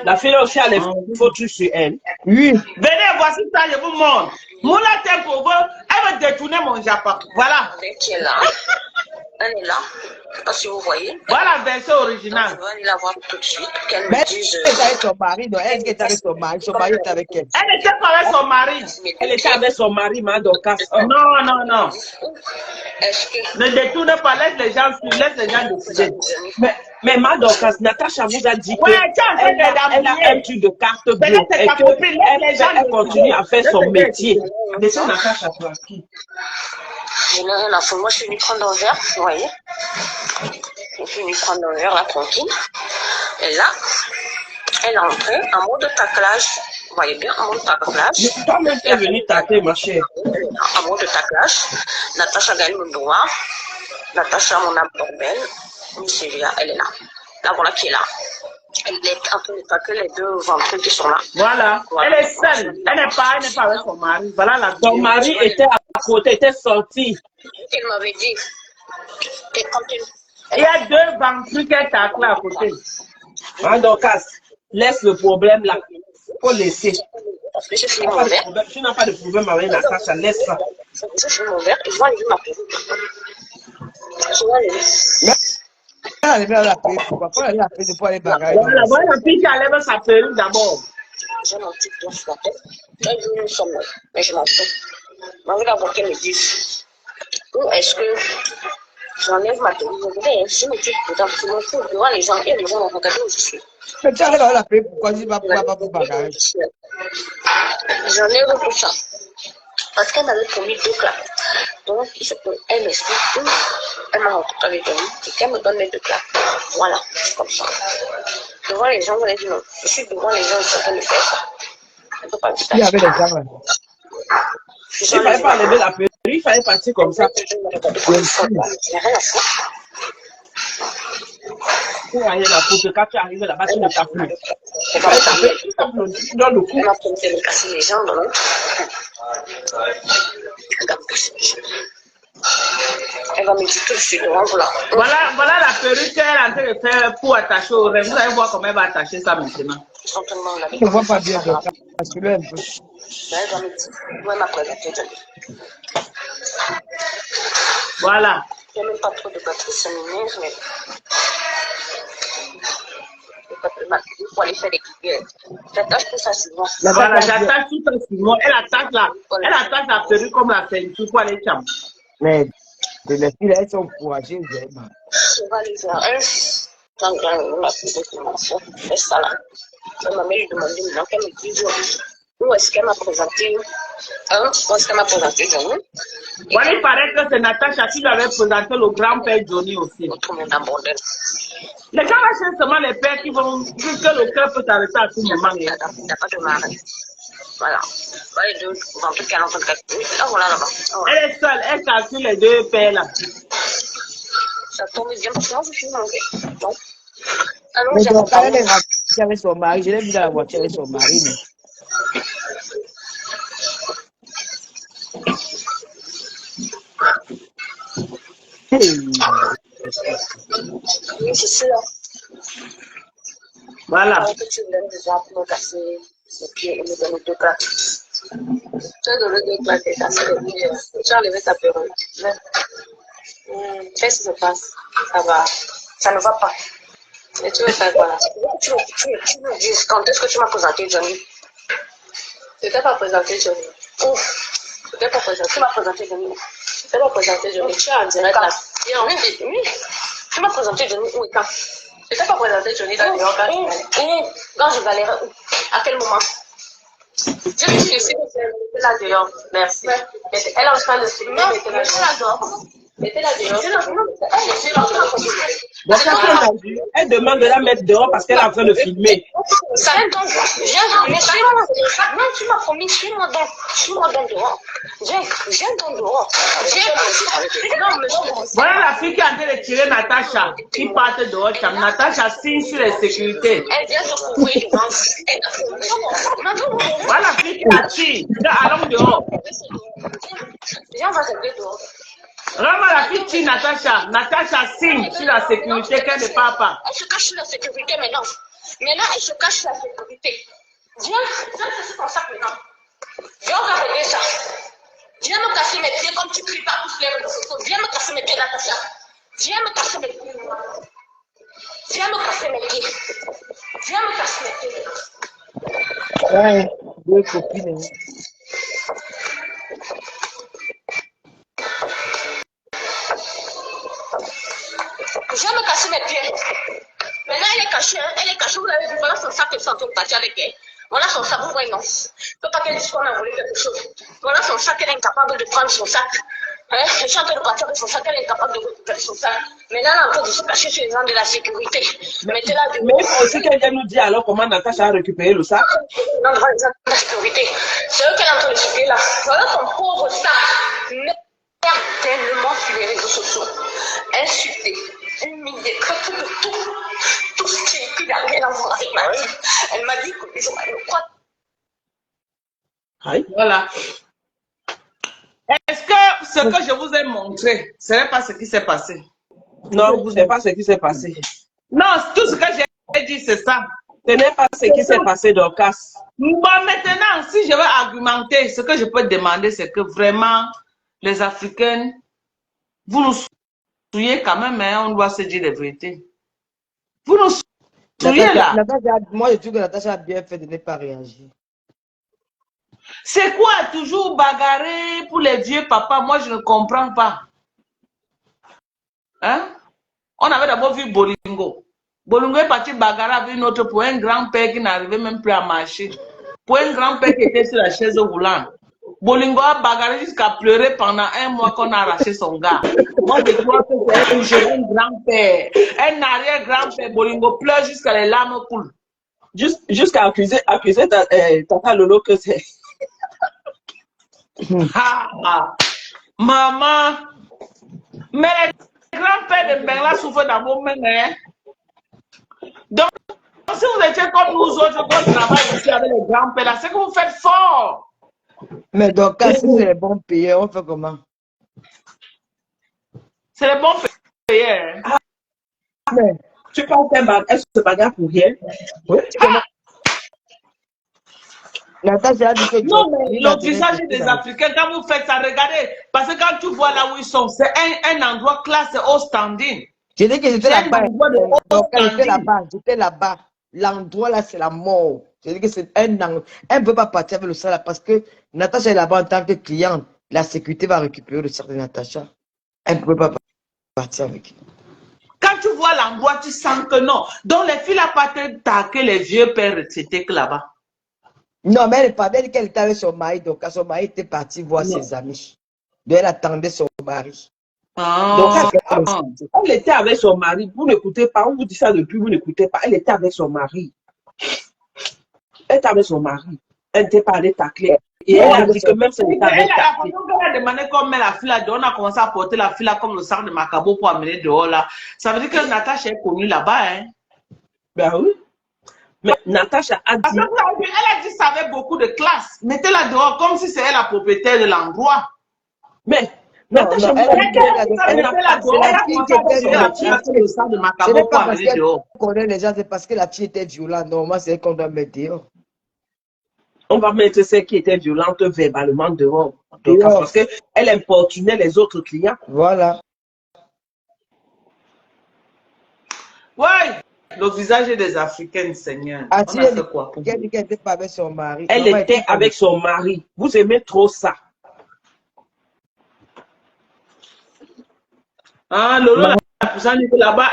La fille aussi a les faux trucs sur elle. Oui. Venez, voici ça, je vous montre. Moula t'es pauvre, elle veut détourner mon Japon. Voilà. Qui est là. Elle est là. Je ne sais pas si vous voyez. Voilà la version Donc, originale. je vais aller la voir tout de suite. Qu'elle Mais me elle dise. est avec son mari. Non, elle est avec son mari. Son mari est avec elle. Elle n'était pas avec son mari. Elle était avec son mari, ma Dorcas. Oh. Non, non, non. Est-ce que. Ne détourne pas, laisse les gens décider. Mais ma Dorcas, Natacha vous a dit Ouais, qu'elle a un truc de carte bleue et qu'elle continue à faire son métier. Laissez Natacha tranquille. Je n'ai rien à foutre. Moi, je suis venue prendre un verre, vous voyez. Je suis venue prendre un verre, là, tranquille. Et là, elle est entrée en mode taclage. Vous voyez bien, en mode taclage. Toi-même, tu es venue tâter, ma chère. En mode taclage. Natacha gagne le droit. Natacha, mon abdomen. Sylvia, elle est là. La voilà qui est là. Elle est en train de tacler les deux ventres qui sont là. Voilà. Elle est seule. Elle n'est pas avec son mari. Voilà la Ton mari était à côté, était sorti. Elle m'avait dit que quand Il y a deux ventres qu'elle tacle à côté. Ma Dorcas, laisse le problème là. Faut laisser. parce que j'ai Tu fini n'as mon verre. pas de problème avec Natacha, laisse ça. J'ai fini mon verre et je vais aller ma perruque. Je vais aller. Elle est la paix. Pourquoi elle a fait pour aller bagarrer? Voilà la fille qui enlève sa perruque d'abord. J'ai mon petit doigt sur la tête. J'ai vu une somme, mais je m'en fous. Mais je vais d'abord qu'elle me dise. Ou est-ce que j'enlève ma tenue? Je vais ainsi me dire, je m'en fous. Je vois les gens, et les gens vont regarder où je suis. Mais tu arrives à la paix. Pourquoi tu vas pas pour bagarrer? J'enlève tout ça. Parce qu'elle m'avait promis deux claques. Donc, il se peut, elle m'explique où elle m'a rencontré avec lui et qu'elle me donne les deux claques. Voilà, c'est comme ça. Devant les gens, on a dit non. Je suis devant les gens, je suis en train de faire ça. Je ne peux pas me Il y avait des gens là. Il ne fallait pas enlever la perruque, il fallait partir comme ça. Il n'y a rien à foutre. Pour aller la photo, quand tu arrives là-bas, tu ne tapes plus. Elle va me taper. Tu donnes le coup. Elle m'a promis de me casser les jambes, non? Elle va me casser les jambes. Elle va me dire que je suis devant vous là. Voilà la perruque qu'elle est en train de faire pour attacher au rêve. Vous allez voir comment elle va attacher ça maintenant. Certainement, la vie. Je ne vois pas bien parce que là, un peu. Elle va me dire, moi, elle m'a présenté. Voilà. Il n'y a même pas trop de batterie, ça m'énerve, mais. Il faut aller faire des cuillères. J'attache tout ça souvent. Voilà, j'attache tout ça sur moi. Elle attache la perruque comme la ceinture pour aller chambre. Mais les filles, elles sont courageuses. Je vais aller vers elle. Quand on m'a fait cette information, je fais ça là. Elle m'a lui demandé maintenant qu'elle me dise où est-ce qu'elle m'a présenté. Où est-ce qu'elle m'a présenté Johnny? Voilà, il paraît que c'est Natacha qui lui avait présenté le grand-père Johnny aussi. Tout le monde abandonne. Les gens là cherchent seulement les pères qui vont dire que le cœur peut s'arrêter à tout moment. Il n'y a pas de mari. Voilà. Voilà les deux ventres qu'elle est en train de calculer. Là, voilà là-bas. Elle est seule, elle calcule les deux pères là. Ça tombe bien parce que moi je suis mangée. Donc, alors Mais j'ai donc, elle est rentrée avec son mari. Je l'ai vu dans la voiture avec son mari. Mais... Oui, c'est sûr. Voilà. Que tu me donnes des arbres pour me casser les pieds et me donner 2 claques. Tu as donné 2 claques et cassé les pieds. Tu as enlevé ta perruque. Qu'est-ce qui se passe? Ça va. Ça ne va pas. Et tu veux faire quoi là? Tu me dis quand est-ce que tu m'as présenté Johnny? Je ne t'ai pas présenté Johnny. Ouf. Je ne t'ai pas présenté. Tu m'as présenté Johnny. Je ne t'ai pas présenté Johnny. Tu es en direct là. Oui. Tu m'as présenté Johnny où et quand? Je ne t'ai pas présenté Johnny dans le dehors quand je galérais où? À quel moment? Je me suis ici, là dehors. Merci. Elle est en train de filmer. Non, mais je suis là dehors. Mettez là dehors. Elle demande de la mettre dehors parce qu'elle est en train de filmer. Non, tu m'as promis, suis-moi donc dehors. Viens donc dehors. Non, mais Voilà la fille qui est en train de tirer Natacha, qui part dehors. Natacha signe sur les sécurités. elle vient de couvrir devant. Voilà la fille qui la tire. Allons dehors. Viens, on va régler dehors. Vraiment la fille tire Natacha. Natacha signe sur la sécurité qu'elle ne part pas. Elle se cache sur la sécurité maintenant. Maintenant, elle se cache sur la sécurité. Viens c'est ton sac maintenant. Viens, on va régler ça. Viens me casser mes pieds comme tu cries par tous les réseaux. Viens me casser mes pieds, Natacha. Viens me casser mes pieds. Viens me casser mes pieds. Viens me casser mes pieds. Ouais, 2 copines. Viens me casser mes pieds. Maintenant, elle est cachée, vous l'avez vu, voilà son sac qu'elle est en train de partir avec elle. Voilà son sac, vous voyez, non. Il ne faut pas qu'elle dise qu'on a volé quelque chose. Voilà son sac, elle est incapable de prendre son sac. Hein? Elle est en train de partir avec son sac, elle est incapable de récupérer son sac. Maintenant, elle est en train de se cacher sur les gens de la sécurité. Mettez-la de Mais il faut aussi qu'elle vienne nous dire alors comment Natacha a récupéré le sac. dans les gens de la sécurité. C'est eux qu'elle est en train de supplier là. Voilà son pauvre sac. Merde tellement sur les réseaux sociaux. Insulté, humilié, traité de tout ce qui n'a rien à voir avec ma vie. Elle m'a dit que les gens me croient. Voilà. Est-ce que ce que je vous ai montré, ce n'est pas ce qui s'est passé? Non, vous ne savez pas ce qui s'est passé. Non, tout ce que j'ai dit, c'est ça. Ce n'est pas ce qui s'est passé, Dorcas. Bon, maintenant, si je veux argumenter, ce que je peux demander, c'est que vraiment, les Africaines, vous nous souillez quand même, hein, on doit se dire la vérité. Vous nous souillez là. Moi, je trouve que Natacha a bien fait de ne pas réagir. C'est quoi toujours bagarrer pour les vieux papas? Moi, je ne comprends pas. Hein? On avait d'abord vu Bolingo. Bolingo est parti bagarrer avec une autre pour un grand-père qui n'arrivait même plus à marcher. Pour un grand-père qui était sur la chaise roulante. Bolingo a bagarré jusqu'à pleurer pendant 1 mois qu'on a arraché son gars. Moi, je crois que c'est un grand-père. Un arrière-grand-père. Bolingo pleure jusqu'à les larmes coulent. Jusqu'à accuser Tata Lolo que c'est... Maman, mais les grands-pères de Bengla souffrent d'amour même. Hein? Donc, si vous étiez comme nous autres, qu'on travaille ici avec les grands-pères, là, c'est que vous faites fort. Mais donc, si c'est les bons payeurs, on fait comment? C'est les bons payeurs. Ah, mais tu penses qu'elle se bagarre pour rien? Oui. Natacha a dit que non, mais le visage des Africains, quand vous faites ça, regardez, parce que quand tu vois là où ils sont, c'est un endroit classé au standing. Je dis que j'étais là-bas. Donc, j'étais là-bas. L'endroit là, c'est la mort. Je dis que c'est un endroit. Elle ne peut pas partir avec le sac là parce que Natacha est là-bas en tant que cliente. La sécurité va récupérer le sac de Natacha. Elle ne peut pas partir avec. Quand tu vois l'endroit, tu sens que non. Donc les filles n'ont pas taqué les vieux pères retraités que là-bas. Non, mais elle n'est pas belle qu'elle était avec son mari. Donc, quand son mari était parti voir ses amis. Donc, elle attendait son mari. Donc, elle était avec son mari. Vous n'écoutez pas. On vous dit ça depuis, vous n'écoutez pas. Elle était avec son mari. Elle était avec son mari. Elle n'était pas allée tacler. Et elle a dit que même si elle était avec tacler. Elle a demandé qu'on met la fille là. On a commencé à porter la fille là comme le sac de Macabo pour amener dehors là. Ça veut dire que Natacha est connue là-bas. Hein? Ben oui. Mais Natacha a dit... Elle a dit ça avec beaucoup de classe. Mettez-la dehors comme si c'est elle la propriétaire de l'endroit. Mais Non, Natacha, non, elle a dit ce n'est pas parce qu'elle connaît les gens, c'est parce que la fille était violente. Normalement, c'est elle qu'on doit mettre dehors. On va mettre celle qui était violente verbalement dehors. Parce qu'elle importunait les autres clients. Voilà. Ouais, le visage des Africaines, Seigneur. Ah, On a fait quoi pour elle dit qu'elle n'était pas avec son mari. Elle était avec son mari. Vous aimez trop ça. Ah, Lolo, la puissance dit que là-bas,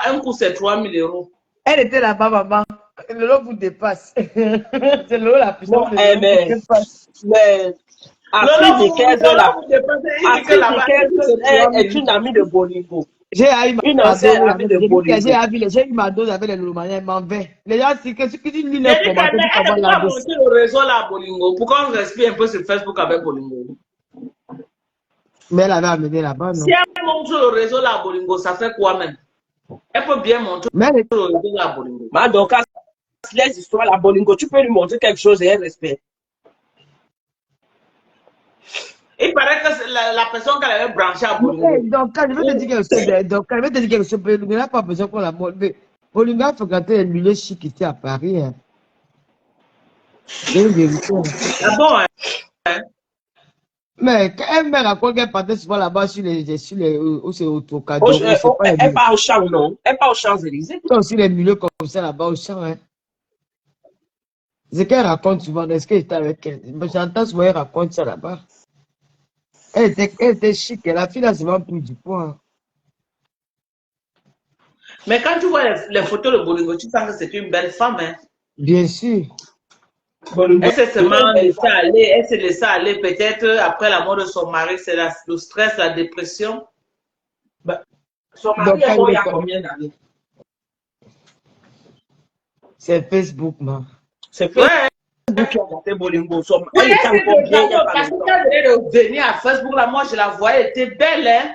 un coup, c'est 3 000 euros. Elle était là-bas, maman. Lolo vous dépasse. C'est Lolo la puissance. Bon, mais Afrique est une amie de Bolingo. J'ai eu une ancienne amie de Bolingo. J'ai eu ma dose avec les Lolomaniens, ils m'en veulent. Les gens, c'est que ce que tu lis Elle les commentaires, a monté le réseau là à Bolingo. Pourquoi on respire un peu sur Facebook avec Bolingo? Mais elle avait amené là-bas, non? Si elle monte sur le réseau là à Bolingo, ça fait quoi même? Elle peut bien monter sur le réseau là à Bolingo. Donc, les histoires à Bolingo, tu peux lui montrer quelque chose et elle respecte. Il paraît que c'est la personne qu'elle avait branchée à Bolingo. Donc, quand je vais te dire quelque chose, Bolingo n'a pas besoin qu'on la montre. Bolingo a fréquenté les milieux chics ici à Paris. Hein. C'est une vérité. Ah bon, hein? Mais quand elle me raconte qu'elle partait souvent là-bas sur les autocadons. Elle part au champ, non? Elle part aux Champs-Élysées. Il y a aussi les milieux comme ça là-bas au champ. Hein. C'est qu'elle raconte souvent. Est-ce qu'elle était avec elle? J'entends souvent elle raconte ça là-bas. Elle était chic. La fille a souvent pris du poids. Mais quand tu vois les photos de Bolingo, tu sens que c'est une belle femme. Hein? Bien sûr. Elle s'est seulement laissée aller. Elle s'est laissée aller peut-être après la mort de son mari. C'est le stress, la dépression. Son mari est mort il y a combien d'années? C'est Facebook, man. C'est Facebook qui a monté Bolingo. Elle était encore bien il y a pas longtemps. Quand elle venait de venir à Facebook, là, moi je la voyais, elle était belle. Hein?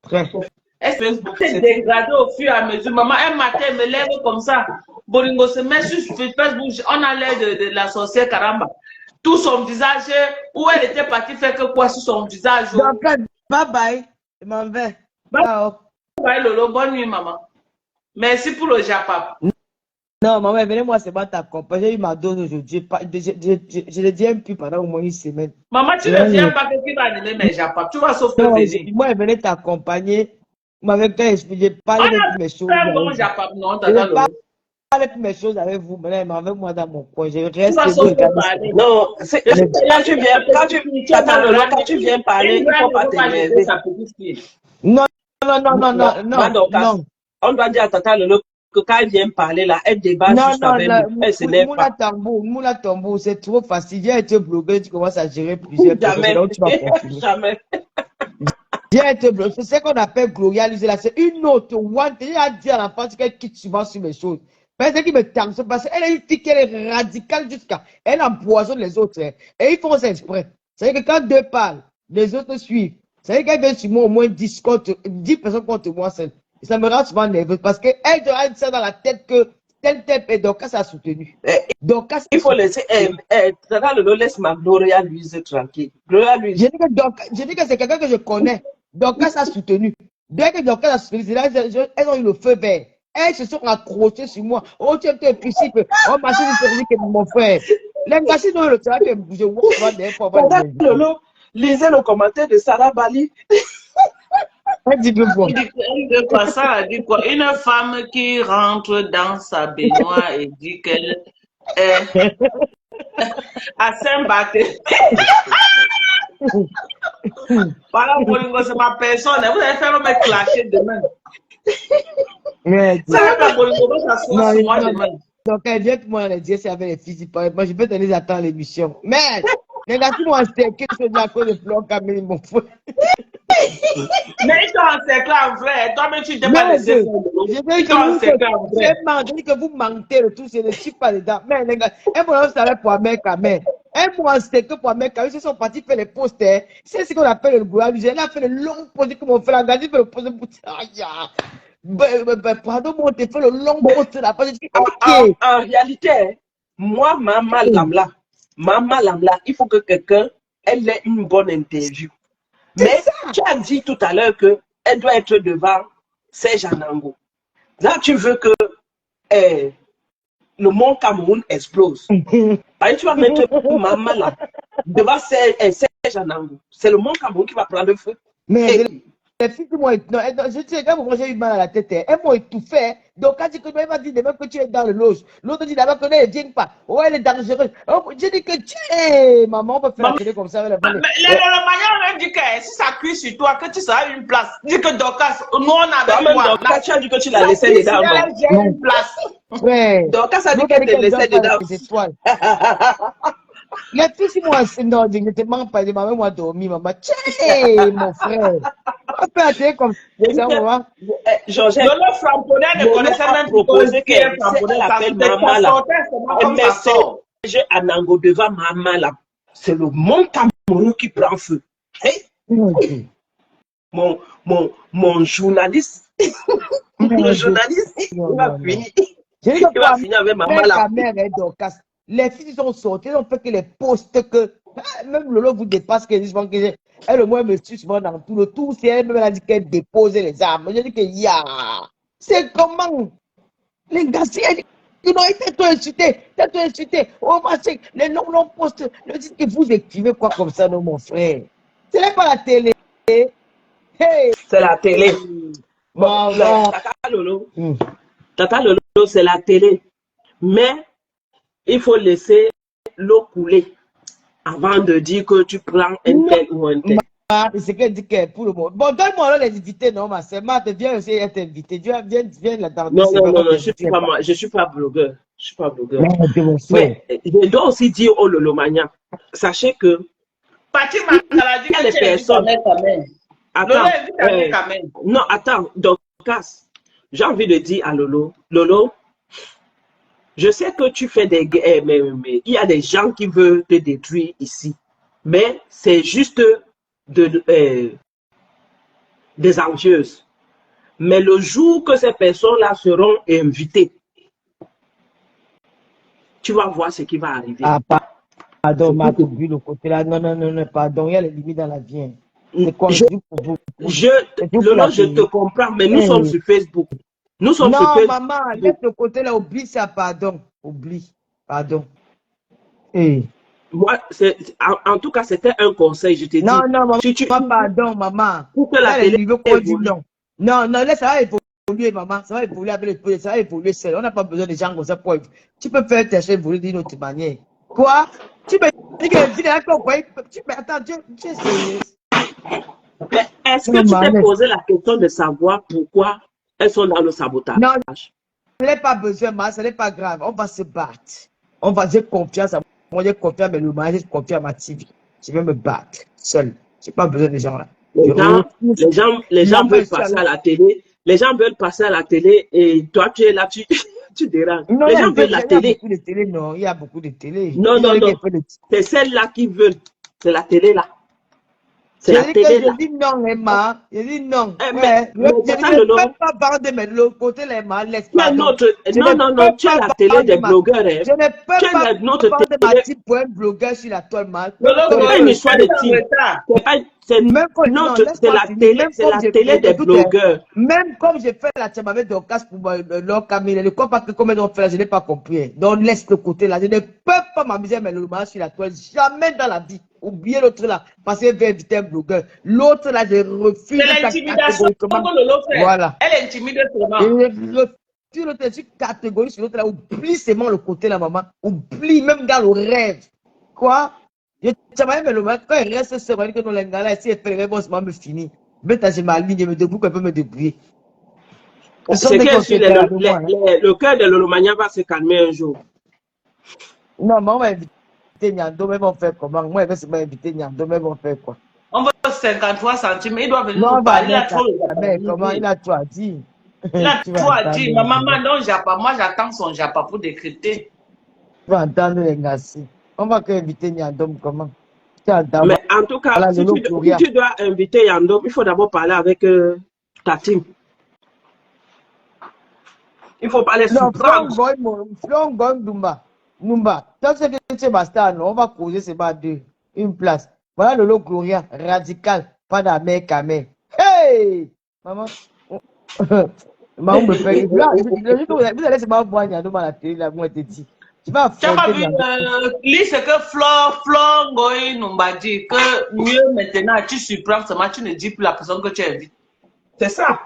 Très. Elle s'est dégradée au fur et à mesure. Maman, un matin, elle me lève comme ça. Bolingo se met sur Facebook. On a l'air de la sorcière Karamba. Tout son visage, où elle était partie faire que quoi sur son visage. Donc, bye bye. Je m'en vais. Bye bye, Lolo. Bonne nuit, maman. Merci pour le Japap. Non, maman, venez-moi seulement t'accompagner. J'ai eu ma dose aujourd'hui. Je ne viens plus pendant au moins une semaine. Maman, tu ne viens pas que tu vas animer mes Japap. Tu vas sauf venir. Moi, je venais t'accompagner. Vous m'avez parlé de mes choses. Bon Japap, non, parler de mes choses avec vous, maintenant, avec moi dans mon coin. Je reste. Non, quand tu viens parler, il ne faut pas t'énerver. Non. On doit dire à Tata Lolo que quand elle vient parler là, elle débat juste avec nous. Elle s'énerve pas. Moula Tambour, c'est trop facile. J'ai été blogueur, tu commences à gérer plusieurs personnes. Jamais. J'ai été blogueur. C'est ce qu'on appelle glorialiser là. C'est une autre one. Il a dit à la France qu'elle quitte souvent sur mes choses. Mais ce qui me tente, parce qu'elle est une fille qui est radicale jusqu'à. Elle empoisonne les autres. Et ils font ça exprès. C'est-à-dire que quand deux parlent, les autres suivent. C'est-à-dire qu'elle vient sur moi au moins 10 personnes contre moi. Ça me rend souvent nerveuse parce qu'elle a ça dans la tête que tel et Dorcas a soutenu. Il faut laisser. Tata Lolo laisse ma Gloria Louise tranquille. Gloria Louise. Je dis que c'est quelqu'un que je connais. Dorcas a soutenu. Dès que Dorcas a soutenu, elles ont eu le feu vert. Elles se sont accrochées sur moi. Oh, tu es un principe. Oh, ma chérie, c'est mon frère. Les gars, sinon, le travail que je vois des fois. Lolo, lisez le commentaire de Sarah Bali. Elle dit quoi? Ça dit quoi? Une femme qui rentre dans sa baignoire et dit qu'elle est à Saint-Baptiste. Voilà, Bolingo, c'est ma personne. Vous allez faire me clasher demain. Ça va pas Bolingo, ça soit sur moi demain. Donc, elle vient que moi, elle dit, c'est avec les filles. Moi, je peux te les attendre l'émission. Mais, les gars, qui m'ont encerclé, je suis à cause de plomb Camille, mon frère. Mais ils t'ont encerclé en vrai. Toi-même, tu t'es pas laissé. Je dis que vous mentez le tout, c'est ne chiffre pas dedans. Mais les gars, elles m'ont encerclé pour Amérique, mais elles m'ont encerclé pour Amérique. Ils sont partis faire les posters. C'est ce qu'on appelle le gouvernement. Elle a fait le long poste que mon frère a gagné, fait le poste pour. Pardon, moi, on te fait le long post là. Je dis, En réalité, hein, moi, Maman Lamla, il faut que quelqu'un ait une bonne interview. Mais tu as dit tout à l'heure qu'elle doit être devant Serge Anango. Là, tu veux que le monde Cameroun explose. Parce que tu vas mettre Maman là devant Serge Anango. C'est le monde Cameroun qui va prendre le feu. Mais les filles qui m'ont étouffé, je sais, quand moi j'ai eu mal à la tête, elles m'ont étouffé. Donc quand tu m'as dit même que tu es dans le loge, l'autre dit d'abord que ne viens pas. Ouais, elle est dangereuse. J'ai dit que tiens, maman, on peut faire la télé comme ça. Mais la manière dit que si ça cuit sur toi, que tu seras une place. Dis que Dorcas, nous on avait quoi. Dorcas, tu as dit que tu l'as laissé dedans. J'ai une place. Ouais. Dorcas a dit qu'elle te laissait dedans. Les filles, si moi, non, je ne te mens pas, maman, moi, dormi, maman. Tiens, mon frère. On peut attirer comme ça, maman. Georgette, le framponnet ne connaissait même pas qu'elle appelle maman là. Elle met Serge Anango devant maman là. C'est le monde Cameroun qui prend feu. Hey? Mon journaliste, le journaliste, il va finir. Il va finir avec maman là. Les filles sont sorties, ils ont fait que les postes que même Lolo vous dépasse, qu'elle dit que elle moi me suit souvent dans tout le tour, c'est elle même a dit qu'elle déposait les armes. Je dis que c'est comment les gars, ils ont été insultés, oh machin, les longs postes, le dit que vous écrivez quoi comme ça, non mon frère. Ce n'est pas la télé. Hey. C'est la télé. Bon. Tata Lolo, c'est la télé. Mais il faut laisser l'eau couler avant de dire que tu prends un tel ou un tel. C'est qu'elle dit que pour le moment. Bon, donne-moi les invités, non, ma sœur. Marthe, viens aussi être invité. Viens là-dedans. Non, je suis pas blogueur. Je suis pas blogueur. Mais je dois aussi dire au Lolomania, sachez que il y a des personnes. Attends, Dorcas, j'ai envie de dire à Lolo, je sais que tu fais des guerres, mais il y a des gens qui veulent te détruire ici. Mais c'est juste des envieuses. Mais le jour que ces personnes-là seront invitées, tu vas voir ce qui va arriver. Ah, pardon, Marthe, vu le côté là. Non, pardon, il y a les limites dans la vie. C'est quoi pour vous? Lolo, je te comprends, mais nous sommes sur Facebook. Nous sommes non, sur Facebook. Maman, laisse le côté là, oublie ça, pardon. Oublie, pardon. Hey. Moi, en tout cas, c'était un conseil, je t'ai dit. Non, maman, pardon, maman. Pour que la télé évolue. Non, laisse ça va évoluer, maman. Ça va évoluer avec le ça va évoluer seul. On n'a pas besoin de gens comme ça pour évoluer. Tu peux faire tes choses évoluer d'une autre manière. Quoi? Tu me dis que attends, tu es sérieux? Est-ce que tu t'es posé la question de savoir pourquoi elles sont dans le sabotage? Non, je n'ai pas besoin, ma, ce n'est pas grave. On va se battre. J'ai confiance à moi, j'ai confiance à mes j'ai confiance à ma TV. Je vais me battre seul. Je n'ai pas besoin de gens là. Les gens veulent passer à la télé. Les gens veulent passer à la télé et toi, tu es là, tu déranges. Non, les gens veulent la télé. Il y a beaucoup de télé. Non. C'est celle-là qui veulent. C'est la télé là. C'est la télé là. Je dis non, Emma. Je dis non. Je ne peux pas vendre, mais de l'autre côté, Emma, laisse pas. Non, tu as la télé des blogueurs. Je ne peux pas vendre ma type pour un blogueur sur la toile, Marc. C'est pas une histoire de type. C'est la télé des blogueurs. Même comme j'ai fait la télé avec Dorcas pour leur caméra, le combat que comme ils ont fait là, je n'ai pas compris. Donc laisse le côté là. Je ne peux pas m'amuser mais le sur la toile. Jamais dans la vie. Oubliez l'autre là. Parce qu'il veut inviter un blogueur. L'autre là, je refuse. C'est l'intimidation. Voilà. Elle intimide seulement. Je refuse l'autre catégorie sur l'autre là. Oublie seulement le côté là, maman. Oublie même dans le rêve. Quoi? Quand il reste seul, que dans les gars là, si elle fait le rêve, on me finit. Mais j'ai ma ligne, je me débrouille, elle peut me débrouiller. C'est que le cœur de Lolomania va se calmer un jour. Non, mais on va inviter Nyando, mais on va faire comment? Moi, je vais se inviter Nyando, mais on va faire quoi? On va 53 centimes, il doit venir nous parler. Comment il a tout à dire? Il a tout à dire. Ma maman, non, moi j'attends son japa pour décrypter. Tu vas entendre les gars. On va inviter Nyandom comment? Mais en tout cas, si tu dois inviter Nyandom, il faut d'abord parler avec ta team. Il ne faut pas les Non, surprendre. Flon Goy Numba. Tant que c'est Basta, on va causer ces bas deux. Une place. Voilà Lolo Gloria, radical, pas d'amère camé. Hey! Maman. Maman me fait. Vous allez se voir voir Nyando à la télé, là, moi, t'es dit. Tu vas Tu n'as pas affronter vu, Nyando. lis ce que Flor Ngoï nous m'a dit, que mieux maintenant, tu surprends seulement, tu ne dis plus la personne que tu invites. C'est ça.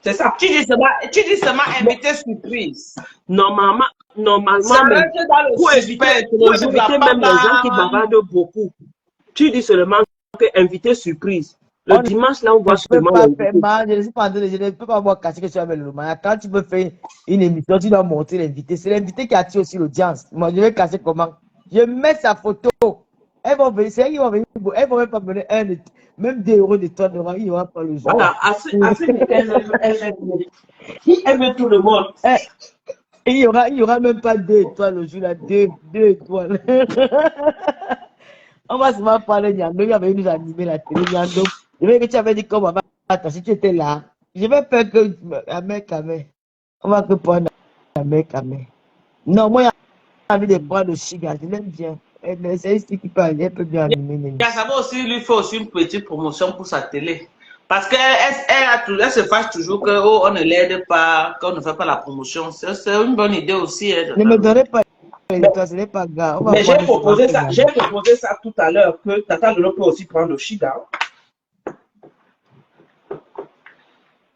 C'est ça. Tu dis seulement invité surprise. Normalement, Ça même, reste dans le pour suspense, éviter même les gens qui bavardent beaucoup, tu dis seulement que invité surprise. Le dimanche, là, on voit seulement l'invité. Je ne peux pas voir cacher que tu as le roman. Quand tu veux faire une émission, tu dois montrer l'invité. C'est l'invité qui attire aussi l'audience. Moi, je vais cacher comment. Je mets sa photo. Elles vont venir, c'est elles qui vont venir. Elles ne vont même pas donner même 2 euros de tonne. Il n'y aura pas le jour. Voilà, qui aime tout le monde. Il n'y aura même pas 2 étoiles le jour là. 2 étoiles. On va souvent parler Nyando, il avait nous animer la télé Nyando. Je vais que tu avais dit comment attends, si tu étais là, je vais faire que Amé. On va que prendre Amé. Non, moi, j'ai envie de prendre le Chiga, je l'aime bien. C'est ici qui parle, elle peut bien animer. Ça va aussi lui faire aussi une petite promotion pour sa télé. Parce qu'elle se fâche toujours qu'on ne l'aide pas, qu'on ne fait pas la promotion. C'est une bonne idée aussi. Ne me donnez pas les étoiles, ce n'est pas grave. Mais j'ai proposé ça tout à l'heure, que Tata Lolo peut aussi prendre le Chiga.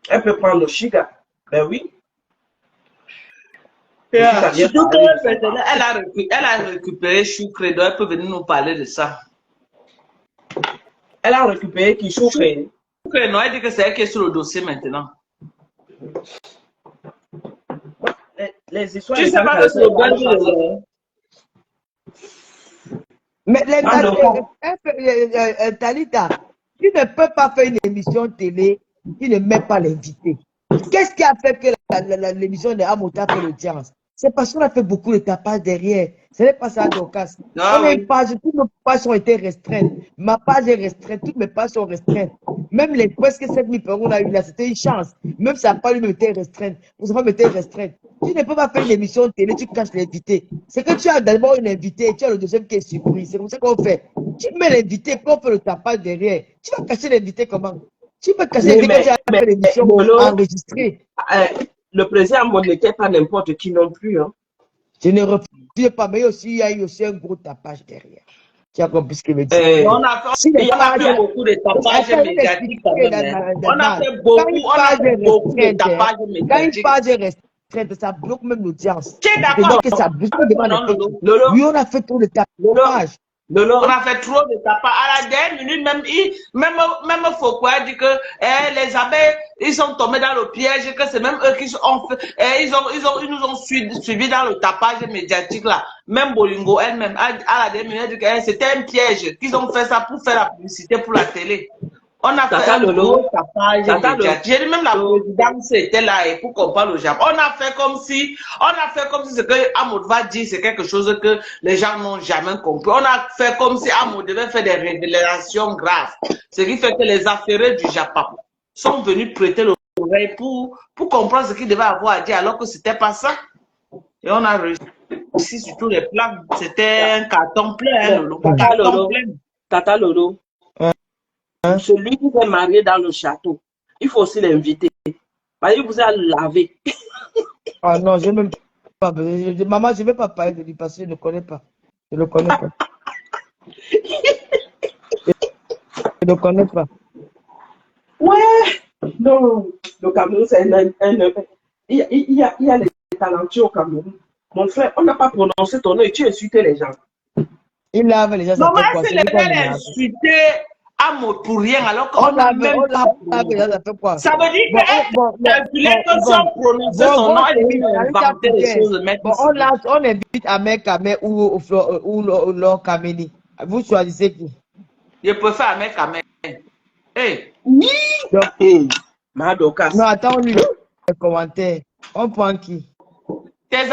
Elle peut prendre le Chiga. Ben oui. Surtout qu'elle a récupéré Choukre, donc elle peut venir nous parler de ça. Elle a récupéré qui Choukre. Choukre, non, elle dit que c'est elle qui est sur le dossier maintenant. Les histoires. Tu sais pas que c'est le bon. Mais Talita, tu ne peux pas faire une émission télé, tu ne mets pas l'invité. Qu'est-ce qui a fait que l'émission de Amota fait l'audience? C'est parce qu'on a fait beaucoup de tapage derrière. Ce n'est pas ça, Dorcas. On a une page, toutes nos pages ont été restreintes. Ma page est restreinte, toutes mes pages sont restreintes. Même les presque 7000 personnes qu'on a eu là, c'était une chance. Même ça n'a pas eu été restreinte. Vous savez, été restreinte. Tu ne peux pas faire une émission télé, tu caches l'invité. C'est que tu as d'abord une invitée et tu as le deuxième qui est surpris. C'est comme ça qu'on fait. Tu mets l'invité pour faire le tapage derrière. Tu vas cacher l'invité comment? Tu peux cacher l'invité quand tu as fait l'émission enregistrée. Le président n'était pas n'importe qui non plus. Hein. Je ne refuse pas, mais il y a aussi un gros tapage derrière. Tu as compris ce qu'il veut dire? On a fait beaucoup de tapage médiatique quand même. On a fait beaucoup de tapage médiatique. Quand une page est restreinte, ça bloque même l'audience. Tu es d'accord? Oui, on a fait tout le tapage. On a fait trop de tapas. À la dernière minute, même Foucault dit que les abeilles, ils sont tombés dans le piège, que c'est même eux qui ont fait, ils nous ont suivis dans le tapage médiatique là. Même Bolingo elle-même, à la dernière minute, elle dit que c'était un piège, qu'ils ont fait ça pour faire la publicité pour la télé. On a fait un gros tapage médiatique. J'ai dit même la présidence était là et pour qu'on parle au Japon. On a fait comme si ce que Amoud va dire, c'est quelque chose que les gens n'ont jamais compris. On a fait comme si Amoud devait faire des révélations graves. Ce qui fait que les affairés du Japon sont venus prêter l'oreille pour comprendre ce qu'ils devaient avoir à dire alors que c'était pas ça. Et on a réussi sur tous les plans. C'était un carton plein, Lolo. Tata Lolo. Celui qui est marié dans le château, il faut aussi l'inviter. Parce qu'il vous a lavé. Ah non, je ne même pas. Maman, je ne vais pas parler de lui parce que je ne le connais pas. Je ne le connais pas. Je ne le connais pas. Ouais. Non. Le Cameroun, c'est il y a les talentueux au Cameroun. Mon frère, on n'a pas prononcé ton nom et tu insultes les gens. Il lave les gens. Non, mais c'est les gens insultés. Pour rien alors qu'on n'a même pas. Ça veut dire que sans prononcer son nom, elle a inventé les choses. On invite Ahmed Kamé ou Laure Kameni. Vous choisissez qui? Je préfère Ahmed Kamé. Oui! Madokas. Non, attends, on lit les commentaires. On prend qui? Tes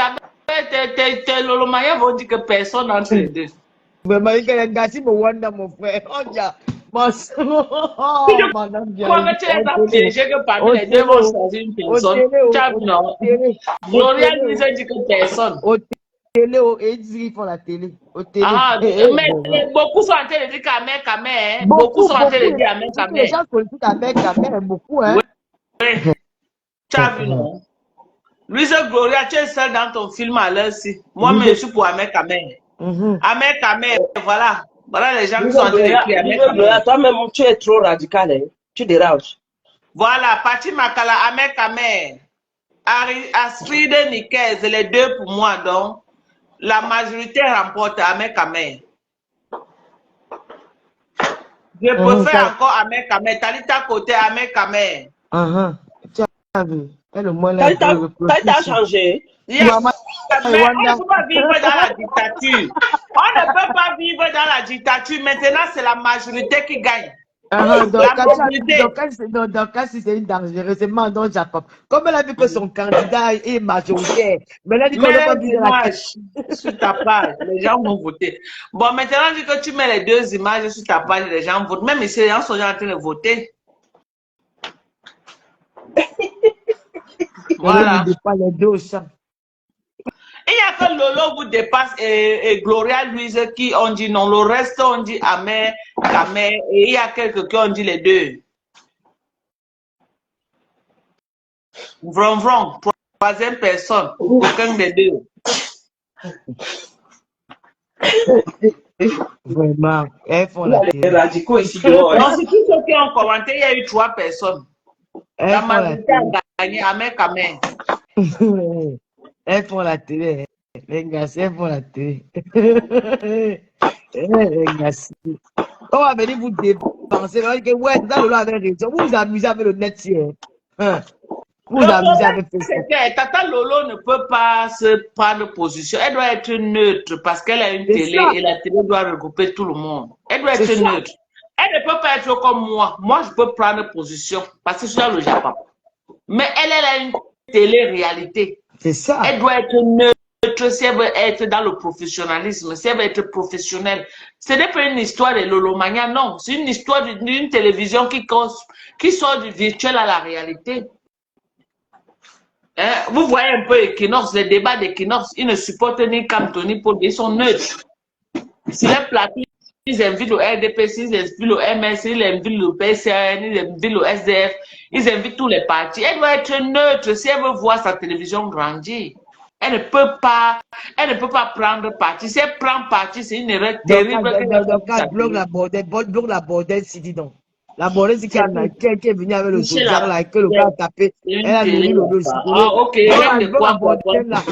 Lolomaya vont dire que personne n'entre les deux. Mais Marie, gâchis mon Wanda, mon frère. Oh, madame Quoi que tu es pas piégé que parmi les deux vont choisir une personne. Tu as vu, non? Gloria lui dit que personne. Au télé, et ils font la télé. Au télé. Ah, mais beaucoup sont en train de dire Kamé. Beaucoup sont en train de dire Kamé. Les gens connaissent Kamé, beaucoup, hein. Oui. Tu as vu, non? Louise Gloria, tu es seule dans ton film à l'heure-ci. Moi, je suis pour Ahmed Kamé. Ahmed Kamé, voilà. Voilà les gens qui sont en train d'écrire Ahmed Kamé. Toi-même, tu es trop radical, hein? Tu déranges. Voilà, Pati Makala, Ahmed Kamé. Astrid Nikez, les deux pour moi, donc. La majorité remporte Ahmed Kamé. Je préfère encore Ahmed Kamé. Talita côté Ahmed Kamé. Tu as vu. T'as changé. Mais on ne peut pas vivre dans la dictature. On ne peut pas vivre dans la dictature. Maintenant, c'est la majorité qui gagne. Donc, si c'est une dangereuse, c'est Mandon Jacob. Comme elle a vu que son candidat est majoritaire, mais elle a dit qu'on n'a pas vu de la sur ta page, les gens vont voter. Bon, maintenant, dit que tu mets les deux images sur ta page, les gens votent. Même ici, les gens sont en train de voter. Voilà. Les deux, ça. Il n'y a que Lolo vous dépasse et Gloria Louise qui ont dit non. Le reste, on dit Ahmed, Kamé. Et il y a quelques qui ont dit les deux. Vron, troisième personne. Aucun des deux. Vraiment. Elles font la télé. Les radicaux ici dehors. Non, c'est tous ceux qui ont commenté. Il y a eu 3 personnes. La majorité a gagné Ahmed Kamé. Elles font la télé. Les gars, elles font la télé. Les gars, on va venir vous dépenser. Ouais, dans le avait raison. Vous vous amusez avec le net hier. Vous vous amusez avec Facebook. Tata Lolo ne peut pas se prendre position. Elle doit être neutre parce qu'elle a une télé et la télé doit regrouper tout le monde. Elle doit être neutre. Elle ne peut pas être comme moi. Moi, je peux prendre position parce que je suis dans le Japon. Mais elle a une télé-réalité. C'est ça. Elle doit être neutre si elle veut être dans le professionnalisme, si elle veut être professionnelle. Ce n'est pas une histoire de Lolo Mania, non. C'est une histoire d'une télévision qui sort du virtuel à la réalité. Hein? Vous voyez un peu Equinox, les débats d'Equinox, ils ne supportent ni Camto ni Paul, ils sont neutres. Si les plateaux, ils invitent au RDP, ils invitent au MS, ils invitent au PCN, ils invitent au SDF, ils invitent tous les partis. Elle doit être neutre si elle veut voir sa télévision grandir. Elle ne peut pas prendre parti. Si elle prend parti, c'est une erreur terrible. Donc, bloque la bordelle, si dis donc. La bordelle, c'est qui est venu avec le soutien là, que le gars a tapé. Elle a nourri le gigolo. Ah, ok. La bordelle là.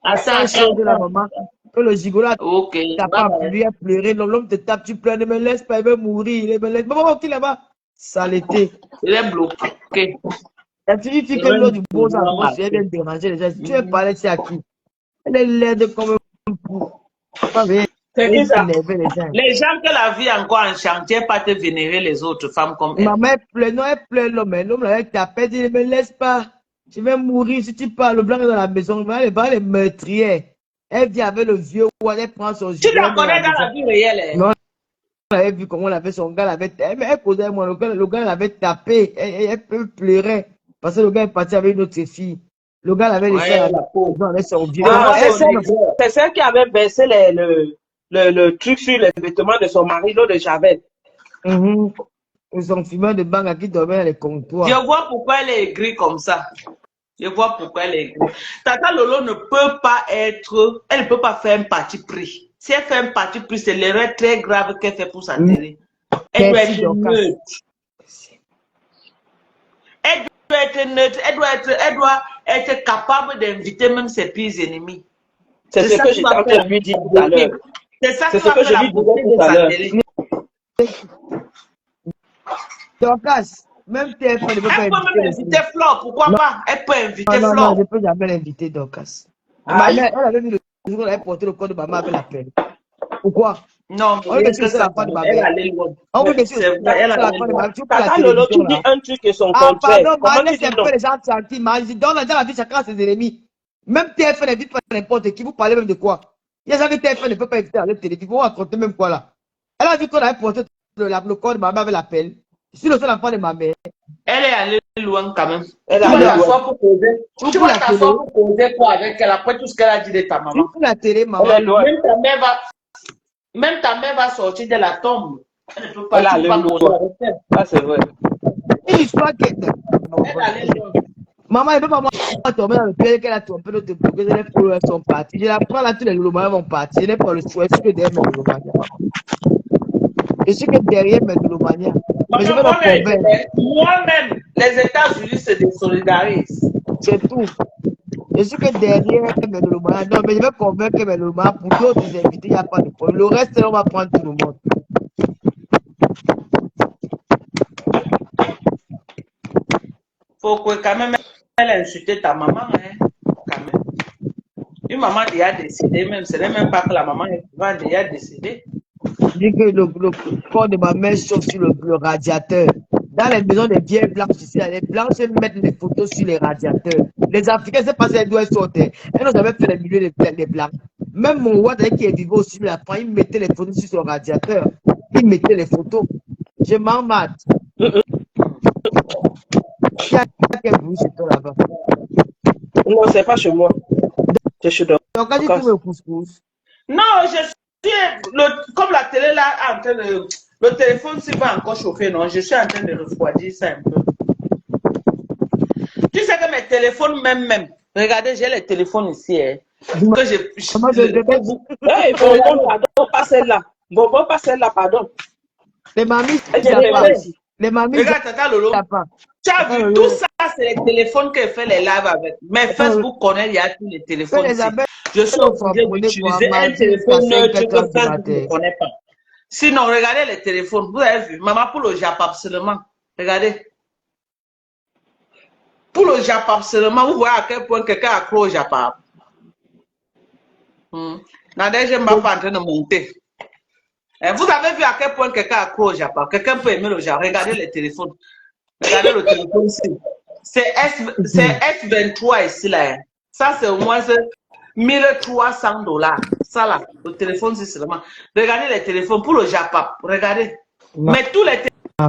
Attends, de la maman. Que le gigolo a tapé, lui a pleuré. L'homme te tape, tu pleures, ne me laisse pas, il veut mourir. Il me laisse. Maman, qui là-bas? Saleté. Il est bloqué. La fille que l'eau du beau enfant, elle vient déranger les gens. Tu veux parler, c'est à qui? Elle est laide comme un pou. Les gens que la vie encore en chantier, pas te vénérer les autres femmes comme elle. Maman, elle pleure l'homme. L'homme là, t'appelle, dit, ne me laisse pas. Je vais mourir si tu parles. Le blanc est dans la maison. Elle va les meurtrières. Elle vient avec le vieux, elle prend son Tu la connais dans la vie réelle? Non. Elle avait vu comment on avait son gars, elle causait avec moi, le gars l'avait tapé, elle pleurait, parce que le gars est parti avec une autre fille. Le gars l'avait laissé à la peau, avec son vieux. C'est celle qui avait baissé le truc sur les vêtements de son mari, l'eau de Javel. Son fumeur de banque qui dormait dans les comptoirs. Je vois pourquoi elle est aigrie comme ça. Je vois pourquoi elle est aigrie. Tata Lolo ne peut pas être, elle ne peut pas faire un parti pris. Si elle fait un parti pris, c'est l'erreur très grave qu'elle fait pour sa télé. Elle doit être neutre. Elle doit être neutre. Elle doit être capable d'inviter même ses pires ennemis. C'est ce que j'étais en train de lui dire tout à l'heure. C'est ça qui va faire la beauté de sa télé. Dorcas, même TF1 ne peut pas inviter. Elle peut même inviter Flore, pourquoi pas? Elle peut inviter Flore. Non, je ne peux jamais l'inviter, Dorcas. Elle avait mis le jour où elle avait porté le corps de maman avec la peine. Pourquoi? Non, elle allait loin. Tata Lolo, tu dis un truc et son contraire. Pardon, laissez un peu les gens tranquilles. Dans la vie, chacun a ses ennemis. Même TF1 n'invite pas n'importe qui. Vous parlez même de quoi? Il y a jamais TF1 ne peut pas inviter à la télévision. Vous racontez même quoi là? Elle a dit qu'on avait porté le corps de ma mère avec l'appel. Je suis le seul enfant de ma mère. Elle est allée loin quand même. Elle Tu a vas allé loin. t'asseoir pour causer. Pour Tu la vas télé. t'asseoir pour causer quoi avec elle après tout ce qu'elle a dit de ta maman. Pour la télé, Elle maman. est loin. Même ta mère va sortir de la tombe. Elle ne peut pas, Elle a tu allé peux pas causer loin. avec elle. Ah, c'est vrai. Une histoire qui est... Elle est allée loin. Maman, elle ne peut pas moi tomber dans le piège qu'elle a tombé l'autre pour que les followers sont partis. Je la prends là, tous les Lolomania vont partir. Je n'ai pas le choix. Je suis que derrière mes Lolomania, maman. Je suis que derrière mes Lolomania. Mais je vais Maman, me convaincre. moi-même, les États-Unis se désolidarisent. C'est tout. Je suis que derrière mes Lolomania. Non, mais je vais convaincre mes Lolomania. Pour d'autres invités, il n'y a pas de problème. Le reste, on va prendre tout le monde. Faut que quand même elle a insulté ta maman, hein, quand même. Une maman déjà décédée, même, ce n'est même pas que la maman est déjà décédée. Je dis que le corps de ma mère chauffe sur le radiateur. Dans les maisons des vieilles blanches ici, les blanches mettent les photos sur les radiateurs. Les Africains, c'est parce qu'elles doivent sauter. Elles n'ont jamais fait les milieux des blancs. Même mon roi, qui est vivant aussi, la France, il mettait les photos sur son radiateur. Il mettait les photos. Je m'en mate. Il y a quel bruit chez toi là-bas? Non, c'est pas chez moi. C'est chez toi. Donc, quand tu trouves le couscous. Non, je suis, comme la télé là, en train de, le téléphone s'il va encore chauffer, non, je suis en train de refroidir ça un peu. Tu sais que mes téléphones même, regardez, j'ai les téléphones ici, hein. Hey, bonbon, pardon, pas celle-là. Bonbon, pas celle-là, pardon. Les mamies, les mamies, regarde, Tata Lolo. Tu as vu, tout ça, c'est les téléphones qu'elle fait les lives avec. Mais Facebook connaît, il y a tous les téléphones ici. Je suis obligé d'utiliser un téléphone neutre que Facebook ne connaît pas. Sinon, regardez les téléphones. Vous avez vu, maman, pour le Japon seulement. Regardez. Pour le Japon seulement, vous voyez à quel point quelqu'un a accro au Japon. Nadège, je ne vais pas en train de monter. Vous avez vu à quel point quelqu'un a accro au Japon. Quelqu'un peut aimer le Japon. Regardez les téléphones. Regardez le téléphone ici. C'est S23 ici, là. Ça, c'est au moins $1 300. Ça, là, le téléphone, c'est seulement. Regardez les téléphones pour le Japon. Regardez. Mais tous les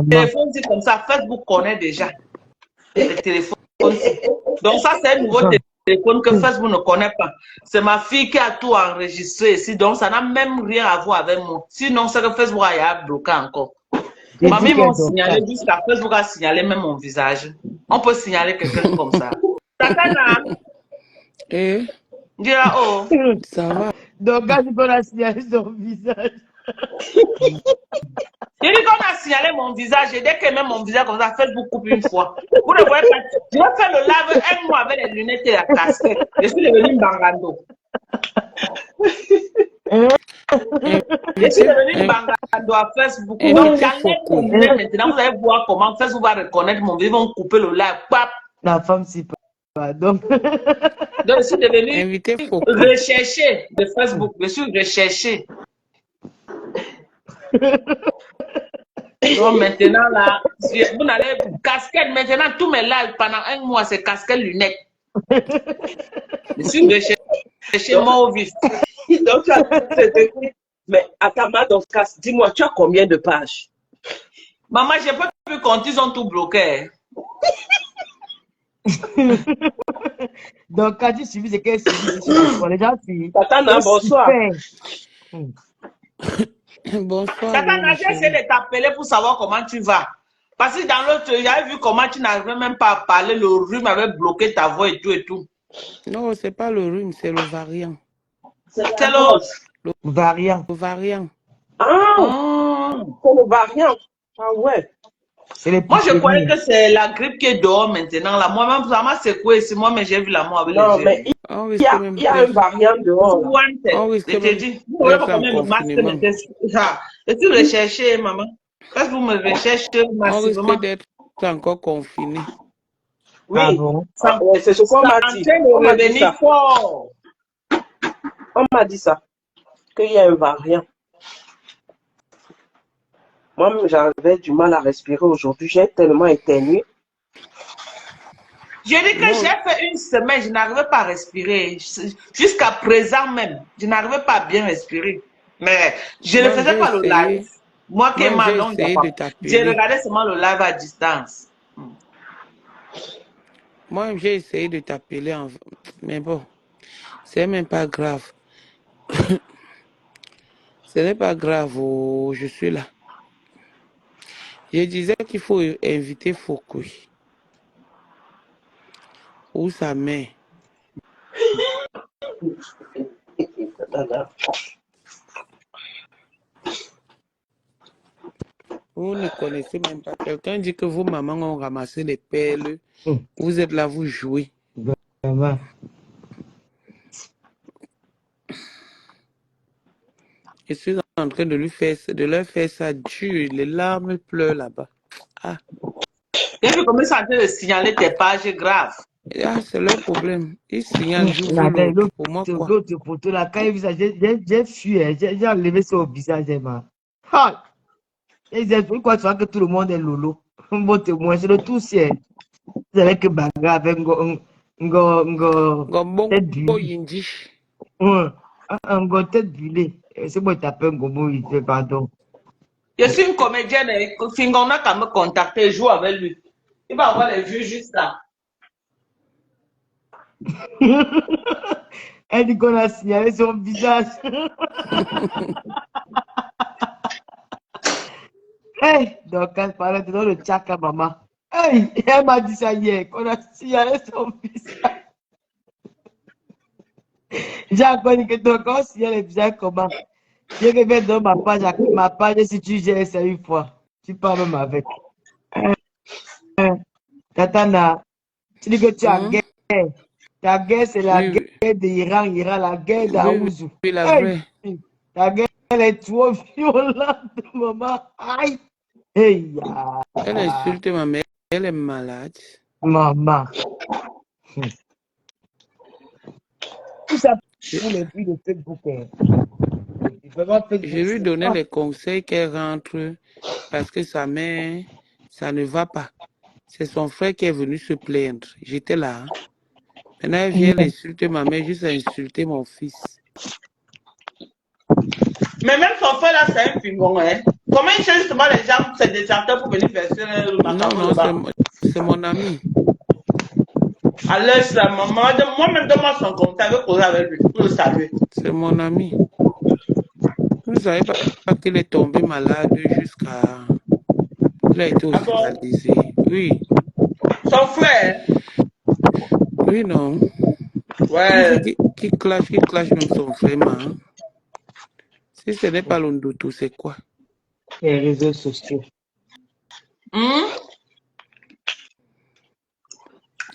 téléphones, c'est comme ça. Facebook connaît déjà les téléphones. Donc, ça, c'est un nouveau téléphone que Facebook ne connaît pas. C'est ma fille qui a tout enregistré ici. Donc, ça n'a même rien à voir avec moi. Sinon, c'est que Facebook a bloqué encore. Mamie m'a signalé jusqu'à Facebook a signalé même mon visage. On peut signaler quelqu'un comme ça. Takana. Dis-là, oh. Ça va. Donc, quand tu peux la signaler son visage. Il dit qu'on a signalé mon visage et dès que même mon visage comme ça, Facebook coupe une fois. Vous ne voyez pas. Je vais faire le live un mois avec les lunettes et la casquette. Je suis devenu Bangando. Je suis devenu Bangando à Facebook. Maintenant, vous allez voir comment Facebook va reconnaître mon visage. Ils vont couper le live. Pap. La femme, c'est pas. Donc, je suis devenu recherché de Facebook. Je suis recherché. Donc maintenant là, vous n'allez casquette maintenant tous mes lives pendant un mois c'est casquette lunettes. Je suis recherché mort au vif. Donc mais Atama dans ce cas, dis-moi, tu as combien de pages? Maman, j'ai pas pu compter, ils ont tout bloqué. Donc quand tu suivis c'est qu'elle suivi les gens suivent. Tatana, bonsoir. Bonsoir. Tatana, j'ai essayé de t'appeler pour savoir comment tu vas. Parce que dans l'autre, j'avais vu comment tu n'arrivais même pas à parler, le rhume avait bloqué ta voix et tout et tout. Non, c'est pas le rhume, c'est le variant. C'est l'autre. Le variant. Le variant. Ah, c'est le variant. Ah ouais. Moi, je croyais que c'est la grippe qui est dehors maintenant. Là. Moi-même, ça m'a secoué ici. Moi, mais j'ai vu la mort avec non, les mais il y a un variant dehors. Je t'ai dit. Vous voyez combien de masques n'étaient. Et tu recherches, maman. Quand vous me recherchez massivement. On risque d'être encore confiné. Oui, ah bon? C'est ce qu'on m'a dit. On m'a dit ça. Qu'il y a un variant. Moi, j'avais du mal à respirer aujourd'hui. J'ai tellement éternué. Je dis que j'ai fait une semaine, je n'arrivais pas à respirer. Jusqu'à présent même, je n'arrivais pas à bien respirer. Mais je ne faisais pas le live. Moi qui Moi, j'ai non, il n'y a essayé pas. de J'ai t'appeler. regardé seulement le live à distance. Moi, j'ai essayé de t'appeler, mais bon, c'est même pas grave. Ce n'est pas grave, oh, je suis là. Je disais qu'il faut inviter Fokui ou sa mère. Vous ne connaissez même pas. Quelqu'un dit que vos mamans ont ramassé les perles. Vous êtes là, vous jouez. Vraiment. Je suis en train de leur faire ça dur. Les larmes pleurent là-bas. Ah, Et puis, comment ça en train de signaler tes pages graves? ah c'est leur problème. Ils signalent, j'ouvre Regardez, l'autre. Pour moi, quoi? l'autre photo là, quand il vu ça, j'ai fui, j'ai enlevé ça au visage, man. Ah! Et j'ai vu quoi, tu vois que tout le monde est lolo. Un bon témoin, c'est le tout ciel. Vous avez que bagarre avec tête Gombongo brûlée. Yindi. Un tête brûlée. C'est moi qui t'appelle Gomo, pardon. Je suis une comédienne, on a qu'à me contacter, joue avec lui. Il va avoir les vues juste là. Elle dit qu'on a signalé son visage. Hey, donc, elle parlait de le tchaka, maman. Hey, elle m'a dit ça hier, qu'on a signalé son visage. J'ai encore dit que donc, on signale le visage comment? Je reviens dans ma page, si tu gères ça une fois, tu parles même avec. Tatana, tu dis que tu as guerre. Ta guerre, c'est la Oui, guerre d'Iran, la guerre oui, d'Aouzou. oui, la Hey, vraie. ta guerre, elle est trop violente, maman. Aïe. Hey, Elle insulte ma mère. Elle est malade. maman. Tout ça pour les filles de Facebook. Vraiment, Je Facebook, lui c'est donnais pas. les conseils qu'elle rentre parce que sa mère, ça ne va pas. C'est son frère qui est venu se plaindre. J'étais là. Hein. Maintenant, elle vient insulter ma mère, juste insulter mon fils. Mais même son frère là, c'est un pingon, hein. Comment il cherche justement les gens, c'est des chanteurs pour venir verser le macaron Non, c'est mon ami. Alors, la maman, moi-même, donne-moi son contact, je vais causer avec lui, pour le saluer. C'est mon ami. Vous ne savez pas qu'il est tombé malade jusqu'à... Il a été hospitalisé. Oui. Son frère? Oui, non. Ouais. Qui clash même son frère, hein. Si ce n'est pas l'Ondoto, c'est quoi? Les réseaux sociaux.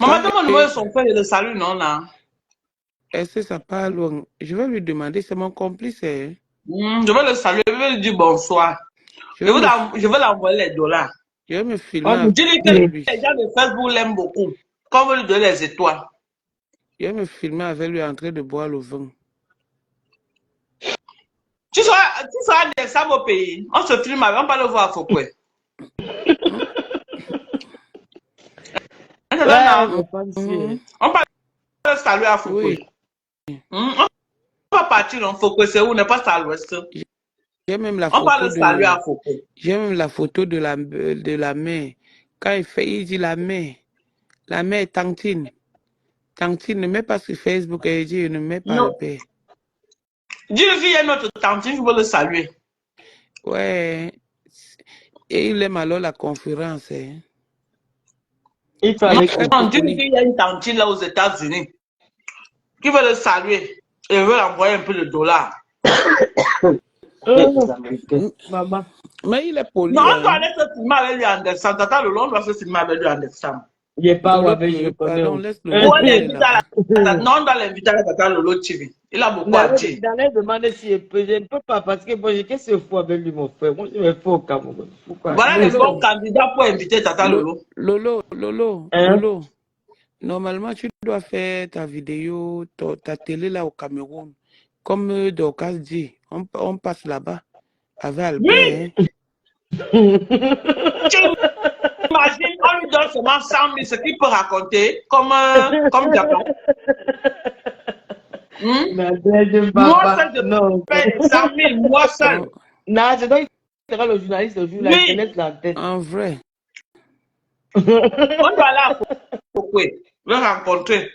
Maman, donne-moi le numéro de son frère et le salut, non, là. Est-ce que ça parle? Je vais lui demander, c'est mon complice. Hein? Je vais le saluer, je vais lui dire bonsoir. Je vais l'envoyer les dollars. Je vais me filmer Dis-lui que les gens de Facebook l'aiment beaucoup. Qu'on veut lui donner les étoiles. Je vais me filmer avec lui en train de boire le vin. Tu seras des sables au pays. On se filme avec, on va le voir à Fokwe. On va le saluer à Fokwe. Oui. On va partir en Fokwe, c'est où? On n'est pas à l'ouest. J'ai même la on va le saluer à Fokwe. J'ai même la photo de la mère. Quand il dit la mère Tantine. Tantine ne met pas sur Facebook et il dit ne met pas le père. Dis-lui qu'il y a notre Tantine, je veux le saluer. Ouais. Et il aime alors la conférence. Hein. Il dis-lui qu'il y a une Tantine là aux États-Unis qui veut le saluer et veut envoyer un peu de dollars. Maman. Mais il est poli. Non, on doit aller se filmer avec lui en décembre. Tata Lolo, on doit se filmer avec lui en décembre. Je parle avec lui. Pardon, laisse le non, on doit l'inviter à la Tata Lolo TV. Il a beaucoup à dire. Dans les demandé si je ne peux pas parce que bon, qu'est-ce que je fais avec lui, mon frère? Moi, je me fais au Cameroun. Voilà les bons candidats pour inviter Tata Lolo. Lolo. Normalement, tu dois faire ta vidéo, ta télé là au Cameroun. Comme Dorcas dit, on passe là-bas avec Albert. Oui. Tu imagines, on lui donne seulement 100 000, ce qu'il peut raconter, comme Japon. Moi seul, je paye 100 000, moi seul. Non, je dois sera le journaliste le jour-là, il te Oui, laisse l'antenne. En vrai. on doit aller à Fokwe, le rencontrer.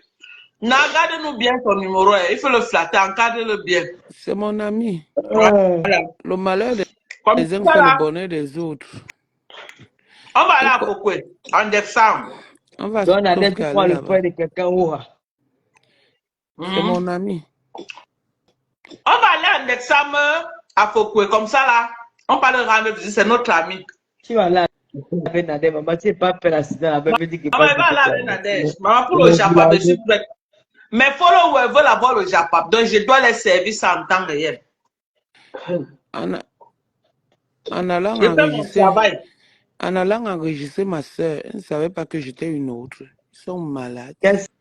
Garde-nous bien ton numéro, il faut le flatter, encadre-le bien. C'est mon ami. Voilà. Le malheur Comme des uns ça, fait le là, bonheur des autres. on va aller à Pourquoi? Fokwe, en décembre. On va Donc, Nadège, tu sauvegarder prends le là-bas. frère de quelqu'un où C'est mon ami. On va aller en décembre à Fokwe, comme ça là, on va le rendre visite, c'est notre ami. tu vas là avec Nadège, maman, tu n'es pas fait l'accident, la bébé dit qu'il Maman, passe elle va aller avec Nadège. Maman, pour le Le Japon, je village. suis prête. Mes followers veulent avoir le Japon, donc je dois les servir ça en temps réel. En allant Je fais mon travail. ma soeur, elle ne savait pas que j'étais une autre. Ils sont malades. Qu'est-ce que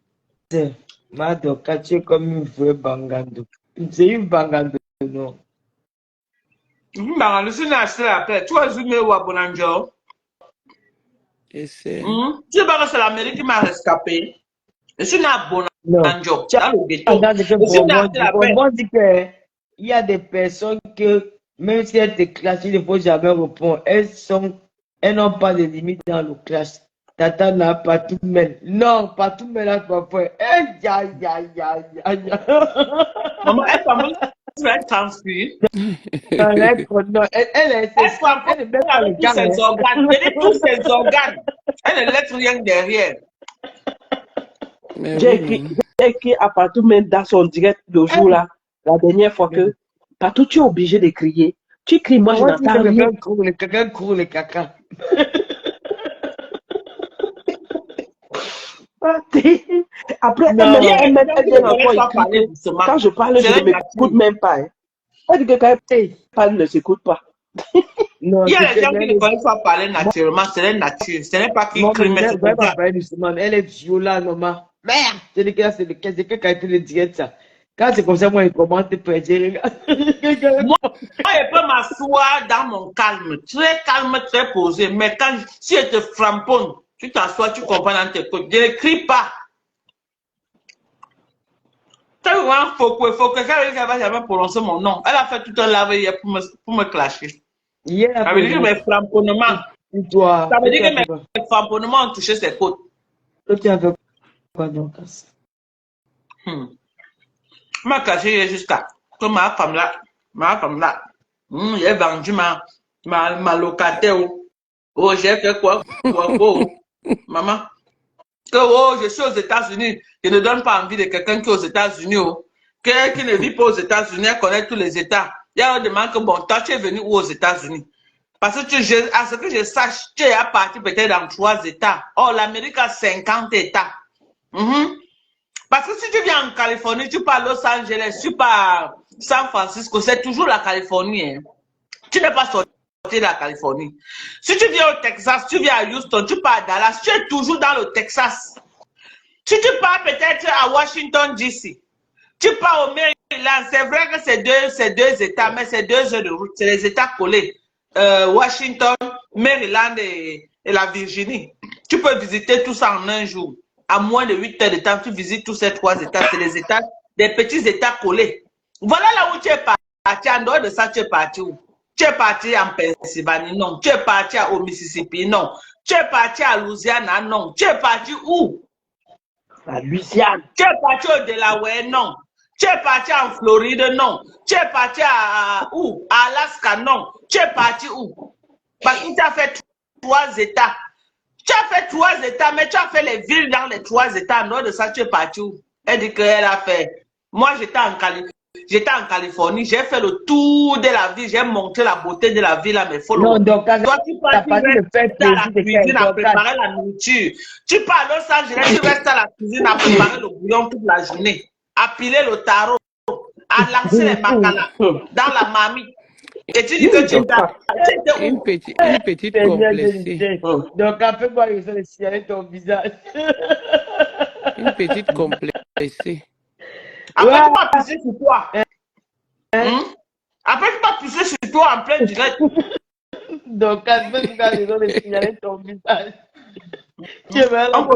c'est? Madoka, tu es comme une vraie bangando. C'est une bangando, non? Je suis acheté après. Tu as zoomé ou à Bonanjo? Et c'est... Tu sais pas que c'est l'Amérique qui m'a rescapé. Je suis né à Bonanjo, dans le ghetto. On dit qu'il y a des personnes que, même si elles te clashent, il ne faut jamais répondre. Elles n'ont pas de limite dans le clash. Tata n'a pas tout même. Non, pas tout même là, papa. Maman, elle commence à être transférée. Elle est avec tous ses organes. Elle est tous ses organes. Elle ne laisse rien derrière. J'ai écrit à Patou même dans son direct le jour là, la dernière fois que Patou, tu es obligé de crier. Tu cries, moi je n'entends rien. Quelqu'un court le caca. Après, elle vient encore écrire. Quand je parle, je ne m'écoute même pas. Hein. Elle dit que quand elle parle, ne s'écoute pas. Non, il y a des gens qui ne connaissent pas parler naturellement, c'est la nature. Ce n'est pas qui crie, mais c'est comme ça. Elle est violente, maman. Merde! C'est quelqu'un qui a été le direct ça. Quand c'est comme ça, moi, il commence à te dire. Moi, je peux m'asseoir dans mon calme, très posé. Mais quand si je te framponne, tu t'assois, tu comprends dans tes côtes. Je ne crie pas. Tellement faut que elle va jamais prononcer mon nom. Elle a fait tout un lave hier pour me clasher. Ça veut dire que mes framponnements. Ça veut dire que mes framponnements ont touché ses côtes. Toi, tu as fait quoi donc? Ma caché jusqu'à que ma femme là, j'ai vendu ma locataire. Oh, j'ai fait quoi? Maman. Oh, je suis aux États-Unis. Je ne donne pas envie de quelqu'un qui est aux États-Unis. Oh. Quelqu'un qui ne vit pas aux États-Unis, elle connaît tous les États. Il y a un demande que bon, toi, tu es venu où aux États-Unis? Parce que à ce que je sache, tu es parti peut-être dans 3 États. Oh, l'Amérique a 50 États. Parce que si tu viens en Californie, tu pars Los Angeles, tu pars San Francisco, c'est toujours la Californie. Hein. Tu n'es pas sorti de la Californie. Si tu viens au Texas, tu viens à Houston, tu pars à Dallas, tu es toujours dans le Texas. Si tu pars peut-être à Washington, D.C., tu pars au Maryland, c'est vrai que c'est deux États, mais c'est 2 heures de route, c'est les États collés. Washington, Maryland et la Virginie. Tu peux visiter tout ça en un jour. À moins de 8 heures de temps, tu visites tous ces 3 États. C'est les États, des petits États collés. Voilà là où tu es parti. En dehors de ça, tu es parti où? Tu es parti en Pennsylvanie? Non. Tu es parti au Mississippi? Non. Tu es parti à Louisiana? Non. Tu es parti où? À Louisiane. Tu es parti au Delaware? Non. Tu es parti en Floride? Non. Tu es parti à où? À Alaska? Non. Tu es parti où? Parce que tu as fait 3 États. Tu as fait 3 États, mais tu as fait les villes dans les 3 États. En dehors de ça, tu es parti où? Elle dit qu'elle a fait. Moi, j'étais en Californie. J'ai fait le tour de la ville. J'ai montré la beauté de la ville à mes followers. Non, donc, toi, tu pars, tu restes à la cuisine à préparer la nourriture. Tu pars à Los Angeles, tu restes à la cuisine à préparer le bouillon toute la journée. À piler le tarot. À lancer les bacala dans la marmite. Et tu dis que tu es une petite complexée. Donc, après moi, ils ont signaler ton visage. Une petite complexée. Après, tu vas pisser sur toi. Après, tu vas pisser sur toi en plein direct. Donc, après, tu vas signaler ton visage. Donc,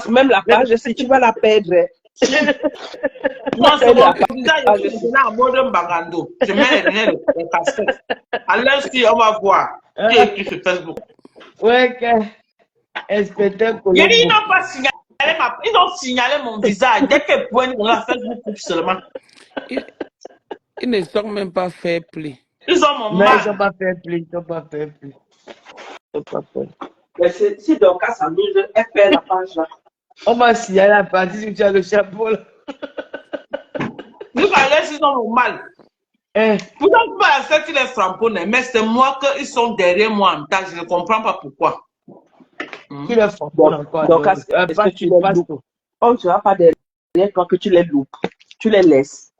même la page, si tu vas la perdre, Moi, Quand sur il est mon à Paris, visage, ah, je je suis suis. maintenant en mode bagando. Je mets les casquettes. À l'instant, on va voir qui est qui sur Facebook. Ouais, inspecteur J'ai dit, Colombo. ils ont signalé mon visage. Dès que pointe dans la Facebook coupe seulement. Ils ne sont même pas fair play. Ils ont mon Mais ils sont mal. pas fait plus, ils sont pas fait plus. Ils sont pas fait. Mais si Dorcas s'amuse, elle fait la page là. On va signaler la partie où tu as le chapeau là. Nous, ils ont mon mal. Hein? Pourtant, je peux accepter les frapponnés, mais c'est moi qu'ils sont derrière moi en tas. Je ne comprends pas pourquoi. Qui le font encore? Dorcas, est-ce que tu les loupes? On ne sera pas derrière toi que tu les loupes. Tu les laisses.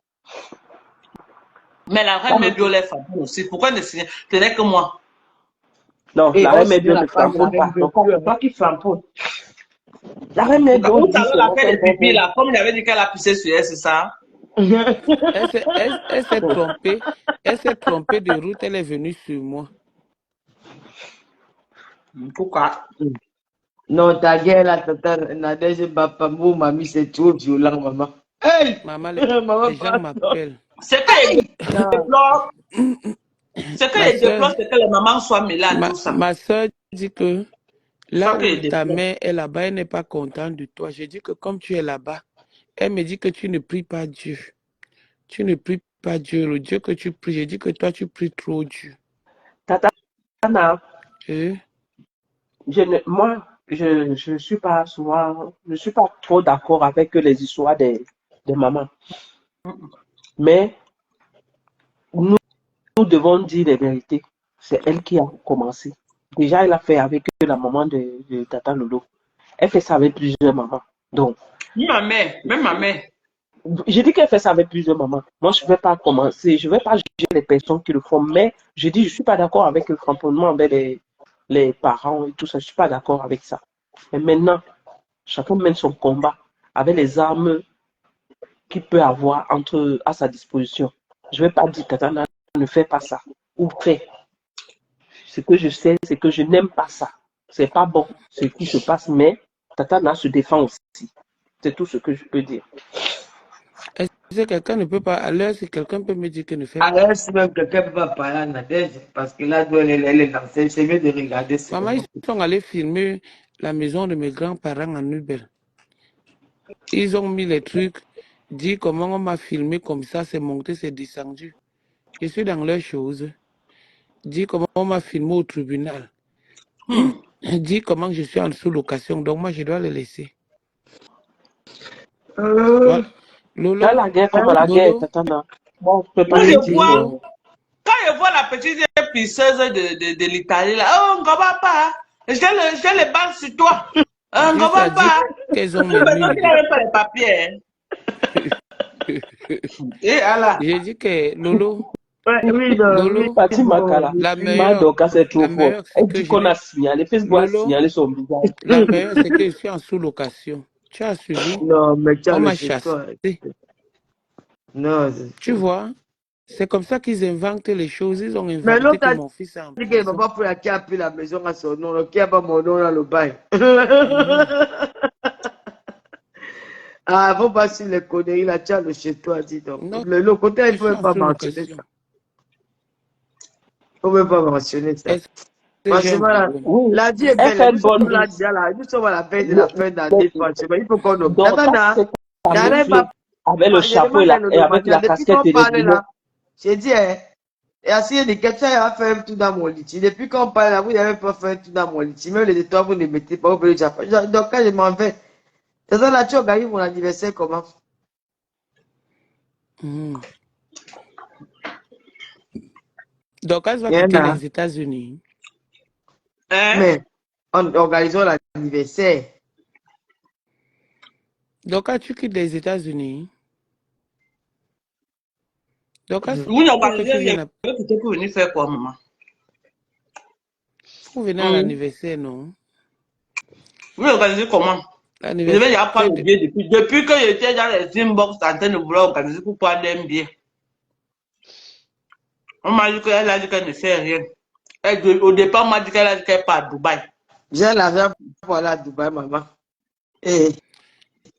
Mais la reine Médio les frapponnés aussi. Pourquoi ne signer? Ce n'est que moi. Non, Et la on reine signe Médio la ne page de la framponne pas. reine Donc, Médio, c'est toi qui framponne. La reine Médio Tout dit à l'heure, la fait des c'est pipis là. Comme il avait dit qu'elle a pissé sur elle, c'est ça? Elle s'est trompée. Elle s'est trompée de route. Elle est venue sur moi. Pourquoi? Non, ta gueule là, Nadège Bapambo, mamie, c'est trop violent, maman. Hey! Maman, Maman, les gens m'appellent. C'est que les non. déplorent. C'est que Ma les déplorent, soeur, c'est que les mamans soient mêlées à tout ça. ma soeur dit que là Ça que les où ta déplorent. mère est là-bas, elle n'est pas contente de toi. J'ai dit que comme tu es là-bas, elle me dit que tu ne pries pas Dieu. Tu ne pries pas Dieu. Le Dieu que tu pries, j'ai dit que toi, tu pries trop Dieu. Tata, Et moi, je suis pas souvent, je suis pas trop d'accord avec les histoires des mamans. Mais nous devons dire les vérités. C'est elle qui a commencé. Déjà, elle a fait avec la maman de Tata Lolo. Elle fait ça avec plusieurs mamans. Donc, Même ma mère. j'ai dit qu'elle fait ça avec plusieurs mamans. Moi, je ne vais pas commencer, je ne vais pas juger les personnes qui le font, mais je dis, je ne suis pas d'accord avec le cramponnement avec les parents et tout ça. Je ne suis pas d'accord avec ça. Mais maintenant, chacun mène son combat avec les armes qu'il peut avoir à sa disposition. Je ne vais pas dire que Tata ne fait pas ça ou fait. Ce que je sais, c'est que je n'aime pas ça. C'est pas bon ce qui se passe, mais Tata se défend aussi. C'est tout ce que je peux dire. est-ce que quelqu'un ne peut pas, à l'heure, si quelqu'un peut me dire qu'il ne fait pas. Alors, si même quelqu'un peut pas parler à Nadège, parce que là, elle est lancée, c'est mieux de regarder ce Maman, ils sont allés filmer la maison de mes grands-parents en Nubel. Ils ont mis les trucs, dit comment on m'a filmé comme ça, c'est monté, c'est descendu. Je suis dans leurs choses. Dit comment on m'a filmé au tribunal. Dit comment je suis en sous-location. Donc moi, je dois les laisser. Voilà. Lolo. Dans la guerre comme à la guerre, Tata. Bon, je peux pas le dire. Quand je vois la petite pisseuse de l'Italie, là, oh, on ne va pas. Je les balles sur toi. On ne va pas. Qu'elles ont Tu mes n'avais pas les papiers. Et Allah. J'ai dit que Lolo. Oui, Lolo, la meilleure, c'est trop fort. Elle dit qu'on a signalé, Facebook a signalé son visage. La meilleure, c'est que je suis en sous-location. Tu as suivi? Non, mais tu as on m'a chassé. Non, tu vois? C'est comme ça qu'ils inventent les choses. Ils ont inventé mais l'autre que mon fils est en prison. Il ne va pas pour qui a pris la maison à son nom, qui a pas mon nom dans le bail. Ah, faut pas si les conneries, là, tu as le chez toi, dis donc. Non, le côté, il ne faut pas mentionner ça. Il ne faut pas mentionner ça. Franchement, la vie est belle. Nous sommes là, nous sommes à la veille de la fin d'année, franchement. Il faut qu'on nous... Avec le chapeau et avec la casquette et les boulots. J'ai dit, et assis des questions, il a fait un tour dans mon lit. Depuis qu'on parle là, vous n'avez pas fait un tour dans mon lit. Même les étoiles, vous ne mettez pas au bout de Japon. Donc, quand je m'en vais, c'est ça là, tu organises mon anniversaire comment? Donc, elle va quitter les États-Unis. Mais, organisons l'anniversaire. Donc, tu quittes les États-Unis. Donc, vous venir faire quoi, maman? Vous venez à l'anniversaire, non? Vous organisez comment? Je vais déjà prendre le billet depuis que j'étais dans les inbox en train de vouloir organiser pour prendre un billet. On m'a dit qu'elle a dit qu'elle ne fait rien. Au départ, on m'a dit qu'elle a dit qu'elle part à Dubaï. J'ai l'argent pour aller à Dubaï, maman. Et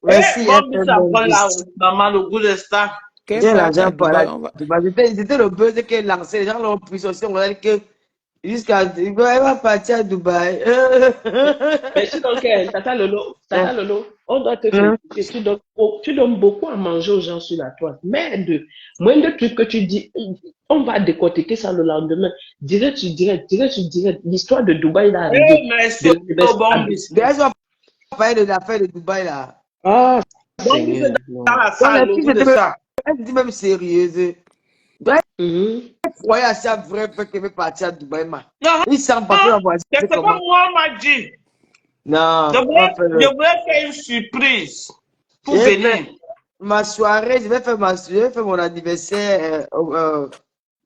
Merci, Bon, mais FM ça prend là, Bombis. maman, le goût de ça. Qu'elle J'ai parte l'argent à pour aller Dubaï, on va. à Dubaï. C'était le buzz qui est lancé. Les gens l'ont pris aussi. On a dit que jusqu'à Dubaï, elle va partir à Dubaï. Mais si donc, Tata Lolo, on doit te Hein? féliciter. Tu donnes beaucoup à manger aux gens sur la toile. Mais moins de trucs que tu dis, on va décortiquer ça le lendemain. Direct. L'histoire de Dubaï est arrivée. Eh, merci, De l'université bon, à bis. Dubaï. D'ailleurs, on va parler de l'affaire de Dubaï là. Ah, Bon, bis, Seigneur. dans la Donc, salle, le la fille goût de était ça. elle dit même sérieuse. Donc, Mhm. elle croyait à ça vrai fait qu'elle veut partir à Dubaï. Non, Il s'en pas la voici c'est pas comment. moi, on m'a dit. Non, Je on va faire voulais faire une surprise pour J'ai venir. fait ma soirée, je vais faire mon anniversaire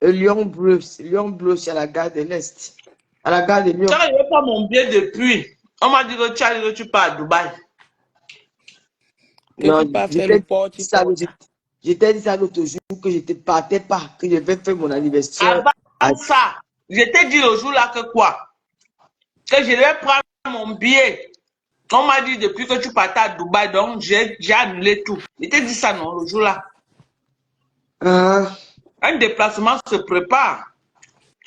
Lyon Bleu. Lyon Bleu, c'est à la gare de l'Est. À la gare de Lyon. Quand je n'avais pas mon billet depuis, on m'a dit que tu as dit que tu pars à Dubaï. Que Non, tu pas faire le porte. j'étais dit ça l'autre jour que je ne partais pas, que je vais faire mon anniversaire. Avant ça, je t'ai dit le jour là que quoi? Que je devais prendre mon billet. On m'a dit depuis que tu partais à Dubaï, donc j'ai annulé tout. Je t'ai dit ça non, le jour là. Ah. Un déplacement se prépare.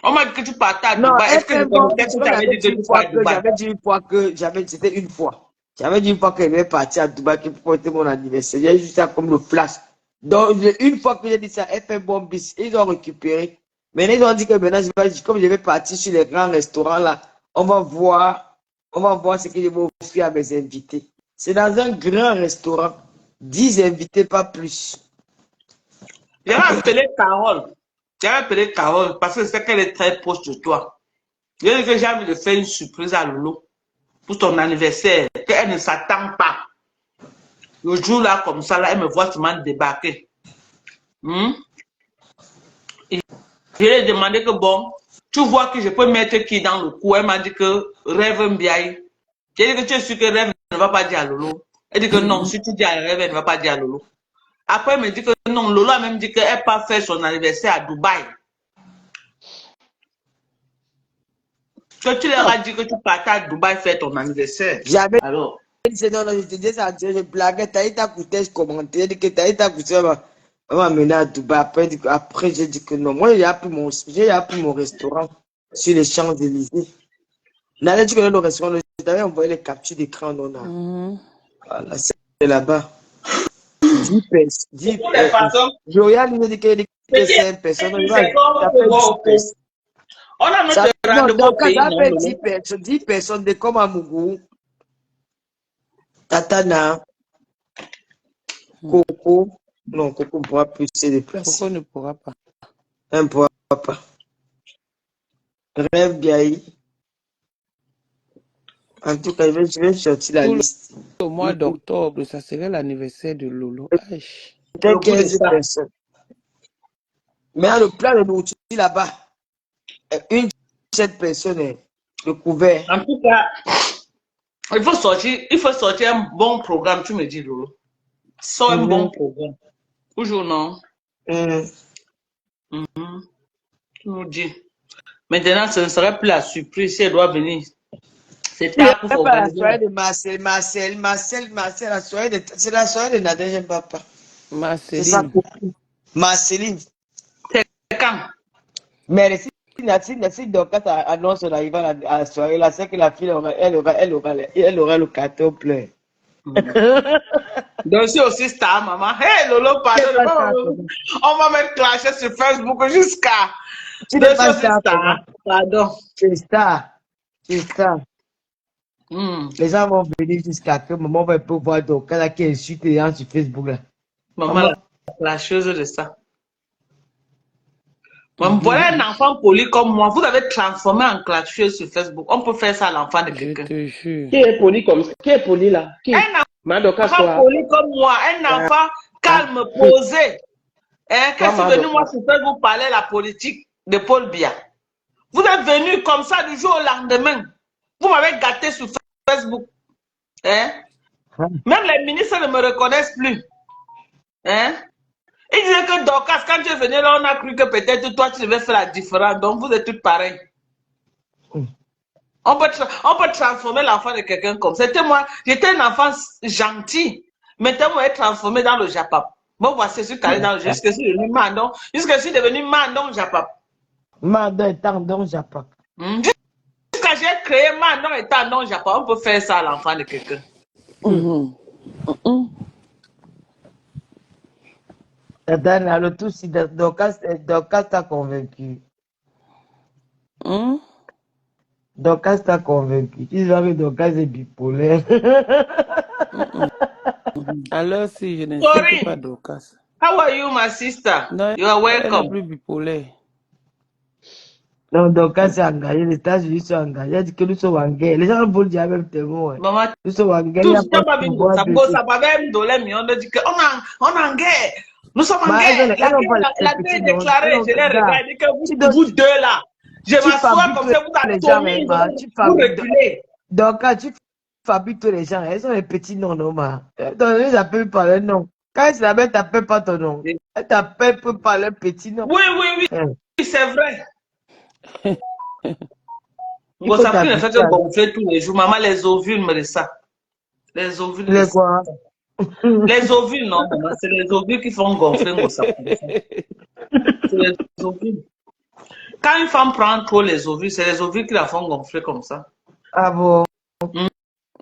On m'a dit que tu partais à Non, Dubaï. Est-ce que je connaissais que tu avais dit que tu partais à Dubaï? j'avais dit une fois que c'était une fois. J'avais dit une fois qu'elle devait partir à Dubaï pour fêter mon anniversaire. J'ai juste ça comme le flash. Donc, une fois que j'ai dit ça, elle fait bon bis. Ils ont récupéré. Maintenant, ils ont dit que maintenant, comme je vais partir sur les grands restaurants là, on va voir ce que je vais offrir à mes invités. C'est dans un grand restaurant. 10 invités, pas plus. J'avais appelé Carole parce que c'est qu'elle est très proche de toi. J'ai dit que j'ai envie de faire une surprise à Lolo pour ton anniversaire, qu'elle ne s'attend pas. Le jour là, comme ça, là, elle me voit seulement débarquer. Et je lui ai demandé que bon, tu vois que je peux mettre qui dans le coup. Elle m'a dit que Rêve Mbiaye. J'ai dit que tu es sûr que Rêve ne va pas dire à Lolo. Elle dit que non, si tu dis à Rêve, elle ne va pas dire à Lolo. Après, elle me dit que non, Lolo a même dit qu'elle part faire son anniversaire à Dubaï. Que tu leur as dit que tu partais à Dubaï faire ton anniversaire. J'avais Alors, dit non, je te dis ça, je blaguais, t'as eu ta coûté, je commentais, dit que t'as eu ta coûté, on m'a mené à Dubaï. Après, j'ai dit que non. Moi, j'ai appris mon restaurant sur les Champs-Élysées. N'allez dit que le restaurant, je t'avais envoyé les captures d'écran, non. Voilà, c'est là-bas. 10 personnes. Joya nous dit que c'est 5 personnes. on a notre rendez-vous au pays. Ça fait 10 personnes de comme à Mougou, Tatana, Coco. Non, Coco ne pourra plus se déplacer. Coco ne pourra pas. Elle ne pourra pas. Rêve Biaï. En tout cas, je vais sortir la liste. Au mois d'octobre, ça serait l'anniversaire de Lolo. Peut-être 15 personnes. Mais le plan de nourriture là-bas, une 7 personnes de couvert. En tout cas, il faut sortir un bon programme, tu me dis, Lolo. Sors un bon programme. Toujours non. Tu nous dis. Maintenant, ce ne serait plus la surprise si elle doit venir. C'est tard pour organiser. La soirée de Marcel, la soirée c'est la soirée de Nadège Papa. Marceline. Marceline. C'est quand? Mais si Dorcas annonce son arrivée à la soirée, là, c'est que la fille, elle aura le carton plein. Donc, c'est aussi star, maman. Hey, Lolo, pardon. On va mettre clasher sur Facebook jusqu'à. Tu n'es pas star. Pardon. C'est star. Les gens vont venir jusqu'à que maman va pouvoir Dorcas qui insulte les gens sur Facebook. Là. Maman, la chose de ça. Voilà un enfant poli comme moi. Vous avez transformé en clasheuse sur Facebook. On peut faire ça à l'enfant de quelqu'un. Qui est poli comme ça? Qui est poli là? Qui? Un enfant poli comme moi. Un enfant calme, posé. Quand c'est venu moi sur Facebook parler la politique de Paul Biya. Vous êtes venu comme ça du jour au lendemain. Vous m'avez gâté sur Facebook. Même les ministres ne me reconnaissent plus. Il disait que Dorcas, quand tu es venu là, on a cru que peut-être toi, tu devais faire la différence. Donc, vous êtes toutes pareilles. On peut transformer l'enfant de quelqu'un comme ça. C'était moi, j'étais un enfant gentil. Maintenant, on est transformé dans le Japap. Bon, voici, je suis calé dans le Japap. Jusque je suis devenu Mandon. Jusque je suis devenu Mandon Japap. Mandon étant Don Japap. Jusqu'à j'ai créé Mandon étant Don Japap. On peut faire ça à l'enfant de quelqu'un. Le tout, si Dorcas t'a convaincu. Dorcas t'a convaincu. Tu vois que Dorcas est bipolaire. Alors, si je n'insulte pas Dorcas. How are you, my sister? Non, You are elle est welcome. plus bipolaire. Non, Dorcas est engagé. Les États-Unis sont engagés. Elle dit que nous sommes en guerre. Les gens vont le dire même tellement. Maman, nous sommes en guerre. tout Il n'y a ce pas pas de bingo, pouvoir ça de bosse, ça va même donner, mais on a dit qu'on est en guerre. Nous sommes en Bah, guerre. elles n'ont pas La les guerre est petits noms. déclarée. Je les regarde. Et que vous deux là, je Tu m'assois fabriques comme ça, vous les gens, attendez, tu vous fabriques. reculez. Donc, quand tu fabriques tous les gens, elles sont les petits noms, non, ma. Donc, ils appellent par leur nom. Quand ils s'appellent, tu n'appelles pas ton nom. Elle t'appelle par leur petit nom. Oui, oui, oui, c'est vrai. Il Bon, faut ça ne fait t'habituer que à- gonfler tous les jours. Maman, les ovules me ça. Les ovules Les quoi? Les ovules, non, maman, c'est les ovules qui font gonfler ça. C'est les ovules. Quand une femme prend trop les ovules, c'est les ovules qui la font gonfler comme ça. Ah bon?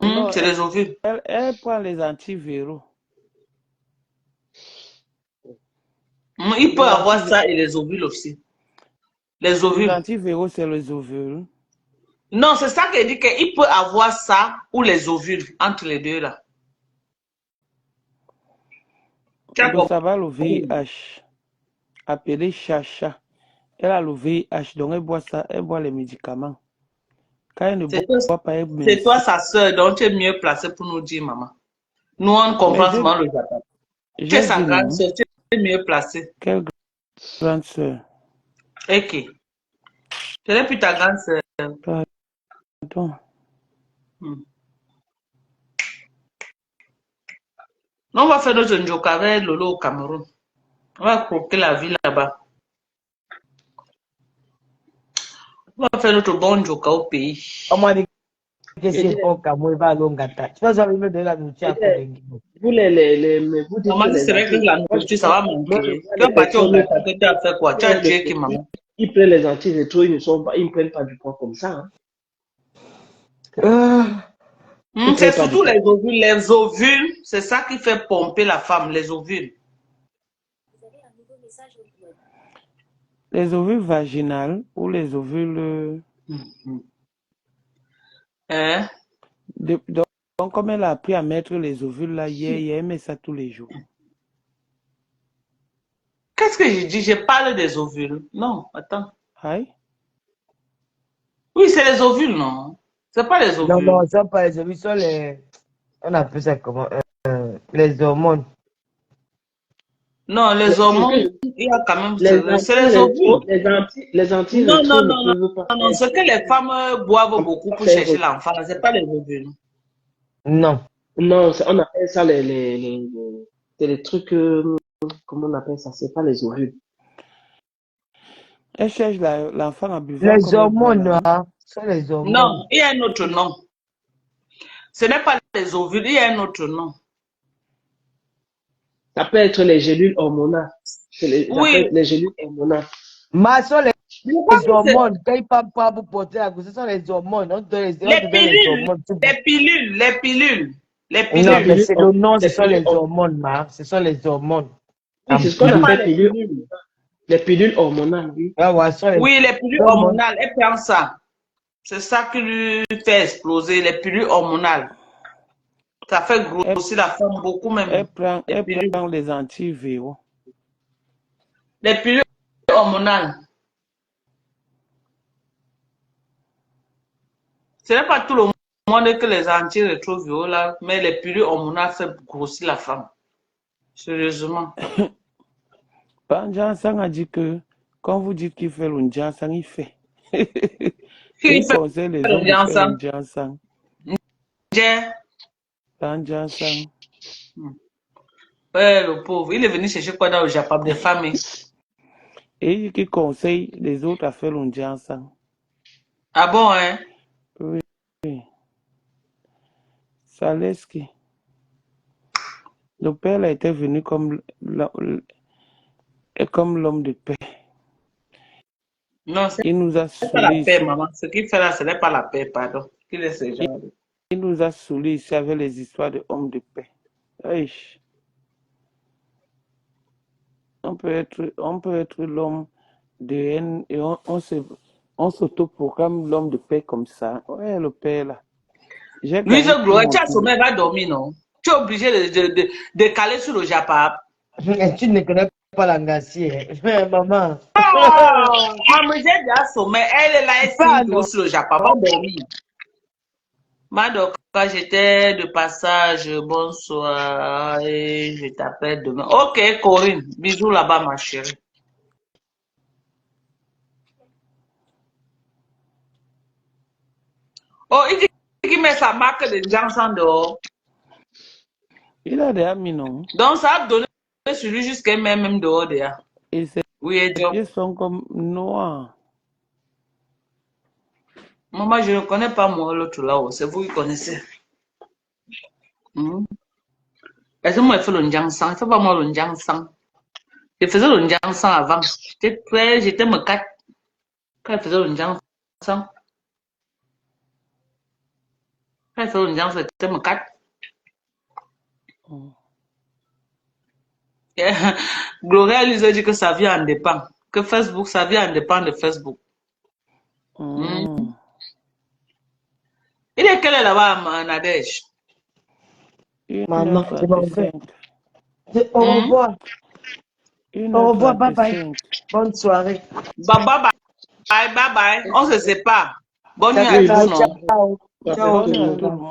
Non, C'est les ovules. Elle prend les antiviraux. Il peut avoir ça et les ovules aussi. Les Les ovules. antiviraux, c'est les ovules. Non, c'est ça qu'elle dit qu'il peut avoir ça ou les ovules, entre les deux là. Donc, ça va le VIH, appelé Chacha. Elle a le VIH, donc elle boit ça, elle boit les médicaments. Quand elle ne boit pas, elle c'est toi sa soeur, donc tu es mieux placée pour nous dire, maman. Nous, on comprend souvent le Japon. Tu es sa grande soeur, tu es mieux placée. Quelle grande soeur? Ok. Tu n'es plus ta grande soeur. Pardon. On va faire notre njoka avec Lolo au Cameroun. On va croquer la vie là-bas. On va faire notre bon njoka au pays. On m'a dit que c'est au Cameroun, il va à Longata. Tu vas jamais me donner la nourriture à Kolengi. Vous vous dites Maman, c'est vrai que la nourriture, ça va manquer. Tu vas partir au Gata, tu as fait quoi? Tu as tué qui, maman? Ils prennent les antirétro, ils ne prennent pas du poids comme ça. Hein. C'est surtout les ovules. Les ovules, c'est ça qui fait pomper la femme, les ovules. Les ovules vaginales ou les ovules... Hein? Donc, comme elle a appris à mettre les ovules là hier, elle met ça tous les jours. Qu'est-ce que je dis? Je parle des ovules. Non, attends. Aïe? Oui, c'est les ovules, non? C'est pas les ovules. Non, ce sont pas les ovules, ce sont les... On appelle ça comment? Les hormones. Non, les hormones, il y a quand même... C'est les ovules. Les anti non, ce que les femmes boivent beaucoup pour chercher l'enfant, ce n'est pas les ovules. Non. Non, on appelle ça les trucs... comment on appelle ça? C'est pas les ovules. Elle cherche l'enfant à buvant. Les hormones, ce sont les hormones. Non, il y a un autre nom. Ce n'est pas les ovules, il y a un autre nom. Ça peut être les gélules hormonales. Oui. Les gélules hormonales. Mais ce sont les hormones. Quand ils ne parlent pas pour porter la grossesse, ce sont les hormones. On donne les pilules. Non, mais c'est le nom, ce sont les hormones, ce sont les hormones. Oui, c'est ce qu'on appelle pilules. Les pilules hormonales, oui. Oui, les pilules hormonales, elle prend ça. C'est ça qui lui fait exploser, les pilules hormonales. Ça fait grossir la femme beaucoup même. Elle prend les antiviraux. Les pilules hormonales. Ce n'est pas tout le monde que les antirétroviraux là, mais les pilules hormonales font grossir la femme. Sérieusement. Banjansang a dit que quand vous dites qu'il fait l'Unjansang, il fait. Qui fait l'Unjansang? Banjansang. Le pauvre, il est venu chercher quoi dans le Japon des familles. Et qui conseille les autres à faire l'Unjansang. Ah bon, hein? Oui. Saleski. Le père là était venu comme l'homme de paix. Non, c'est Il nous a pas la saoulés paix, ici. maman. Ce qu'il fait là, ce n'est pas la paix, pardon. Qu'il est ce genre. Il nous a saoulés ici avec les histoires de hommes de paix. Aïe. On peut être l'homme de haine et on s'autoproclame l'homme de paix comme ça. Ouais, le père là. J'ai Louise gagné tout Gloire, mon tu as tour. sommeil, va dormir, non? Tu es obligé de caler sur le Japap. Tu ne connais pas la ngassier. Maman. Oh! Maman, j'ai déjà sommeil. Elle est là, elle Pas signe non. sur le Japap. Va dormir. Madoka, j'étais de passage. Bonsoir. Et je t'appelle demain. Ok, Corinne. Bisous là-bas, ma chérie. Oh, il met sa marque de Johnson dehors. Il a des amis, non? Donc, ça a donné sur lui jusqu'à même dehors derrière. Et ses Oui, et pieds sont comme noirs. Maman, je ne connais pas moi l'autre là-haut. C'est vous qui connaissez. Est-ce que moi, je fais le Njangsan? Il ne fait pas moi le Njangsan. Je faisais le Njangsan avant. J'étais me 4 quand je faisais le Njangsan. Quand je faisais le Njangsan, j'étais me 4. Gloria lui a dit que sa vie en dépend. Que Facebook, sa vie en dépend de Facebook. Il est quel est là-bas, Nadège? Maman, je m'en vais. 1h35. Au revoir. Au revoir, bye bye. 1h35. Bonne soirée. Bye bye. Bye bye. On se sépare. Bonne nuit à Ciao, tous, ciao, non? ciao. Ciao, Bonne nuit à tout le monde.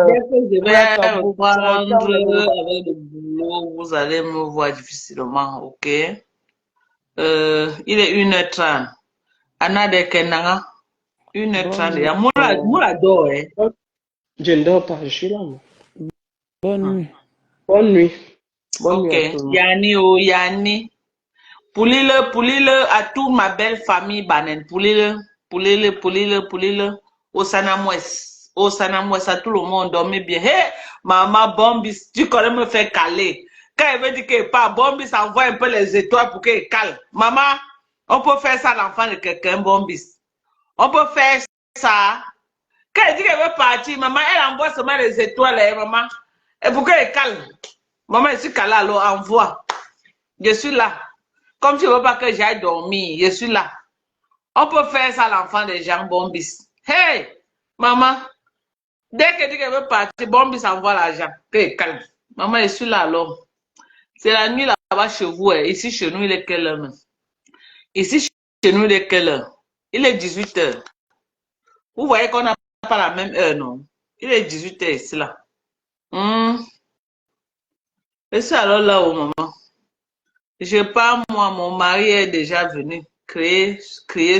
Dès que je vais reprendre ciao, avec le boulot, vous allez me voir difficilement, ok? Il est 1h30. Anna de Kenanga, 1h30. Bonne nuit. Moula dort, hein? Je ne dors pas, je suis là. Moi. Bonne nuit. Bonne nuit. Bonne Ok. nuit à tout le monde. Yani, oh, Yani. Poulile à toute ma belle famille, Banen. Poulile. Au Sanamouès. Au Sanamouès, à tout le monde, dormez bien. Hé, maman Bombis, tu connais me faire caler. Quand elle veut dire qu'elle part, Bombis envoie un peu les étoiles pour qu'elle cale. Maman, on peut faire ça à l'enfant de quelqu'un, Bombis. On peut faire ça. Quand elle dit qu'elle veut partir, maman, elle envoie seulement les étoiles, hein, maman. Et pour qu'elle calme. Maman, je suis calée, alors envoie. Je suis là. Comme tu ne veux pas que j'aille dormir, je suis là. On peut faire ça à l'enfant des gens, Bombis. Hey, maman, dès qu'elle dit qu'elle veut partir, Bombis envoie l'argent. Qu'elle calme. Maman, je suis là, alors. C'est la nuit là-bas chez vous. Hein. Ici, chez nous, il est quelle heure? Ici, chez nous, il est quelle heure? Il est 18h. Vous voyez qu'on n'a pas la même heure, non? Il est 18h ici, là. Et c'est alors là, oh, maman. Je pars, moi, mon mari est déjà venu crier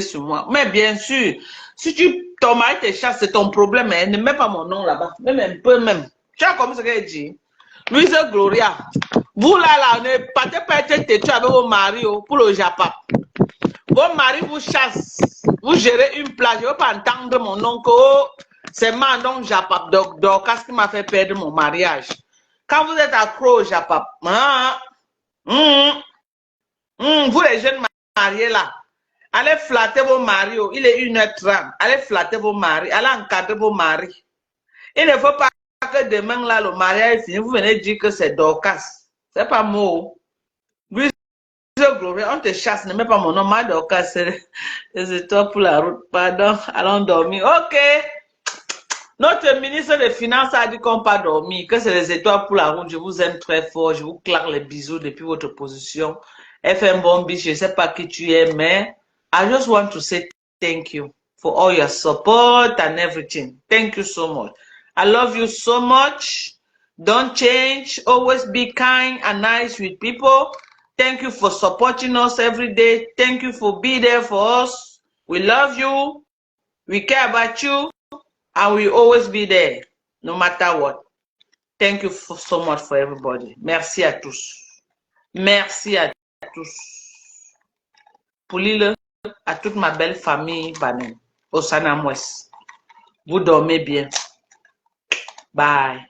sur moi. Mais bien sûr, si ton mari te chasse, c'est ton problème. Hein. Ne mets pas mon nom là-bas. Même un peu, même. Tu as comme ce qu'elle dit. Louise Gloria, vous là, ne partez pas être têtu avec vos maris pour le Japon. Vos maris vous chassent. Vous gérez une plage. Je ne veux pas entendre mon nom que c'est ma nom Japon. Donc, qu'est-ce qui m'a fait perdre mon mariage? Quand vous êtes accro au Japon, vous les jeunes mariés là, allez flatter vos maris. Il est 1h30. Allez flatter vos maris. Allez encadrer vos maris. Il ne faut pas que demain là, le mariage est fini. Vous venez dire que c'est Dorcas. C'est pas moi. Louise Gloria, on te chasse. Ne mets pas mon nom. Ma Dorcas, c'est toi pour la route. Pardon. Allons dormir. Ok. Notre ministre des Finances a dit qu'on ne pas dormir. Que c'est les étoiles pour la route. Je vous aime très fort. Je vous claque les bisous depuis votre position. FM Bombi, je ne sais pas qui tu es, mais I just want to say thank you for all your support and everything. Thank you so much. I love you so much. Don't change. Always be kind and nice with people. Thank you for supporting us every day. Thank you for being there for us. We love you. We care about you. And we always be there, no matter what. Thank you so much for everybody. Merci à tous. Merci à tous. Poulile, à toute ma belle famille, Banen, au Sanamouès. Vous dormez bien. Bye.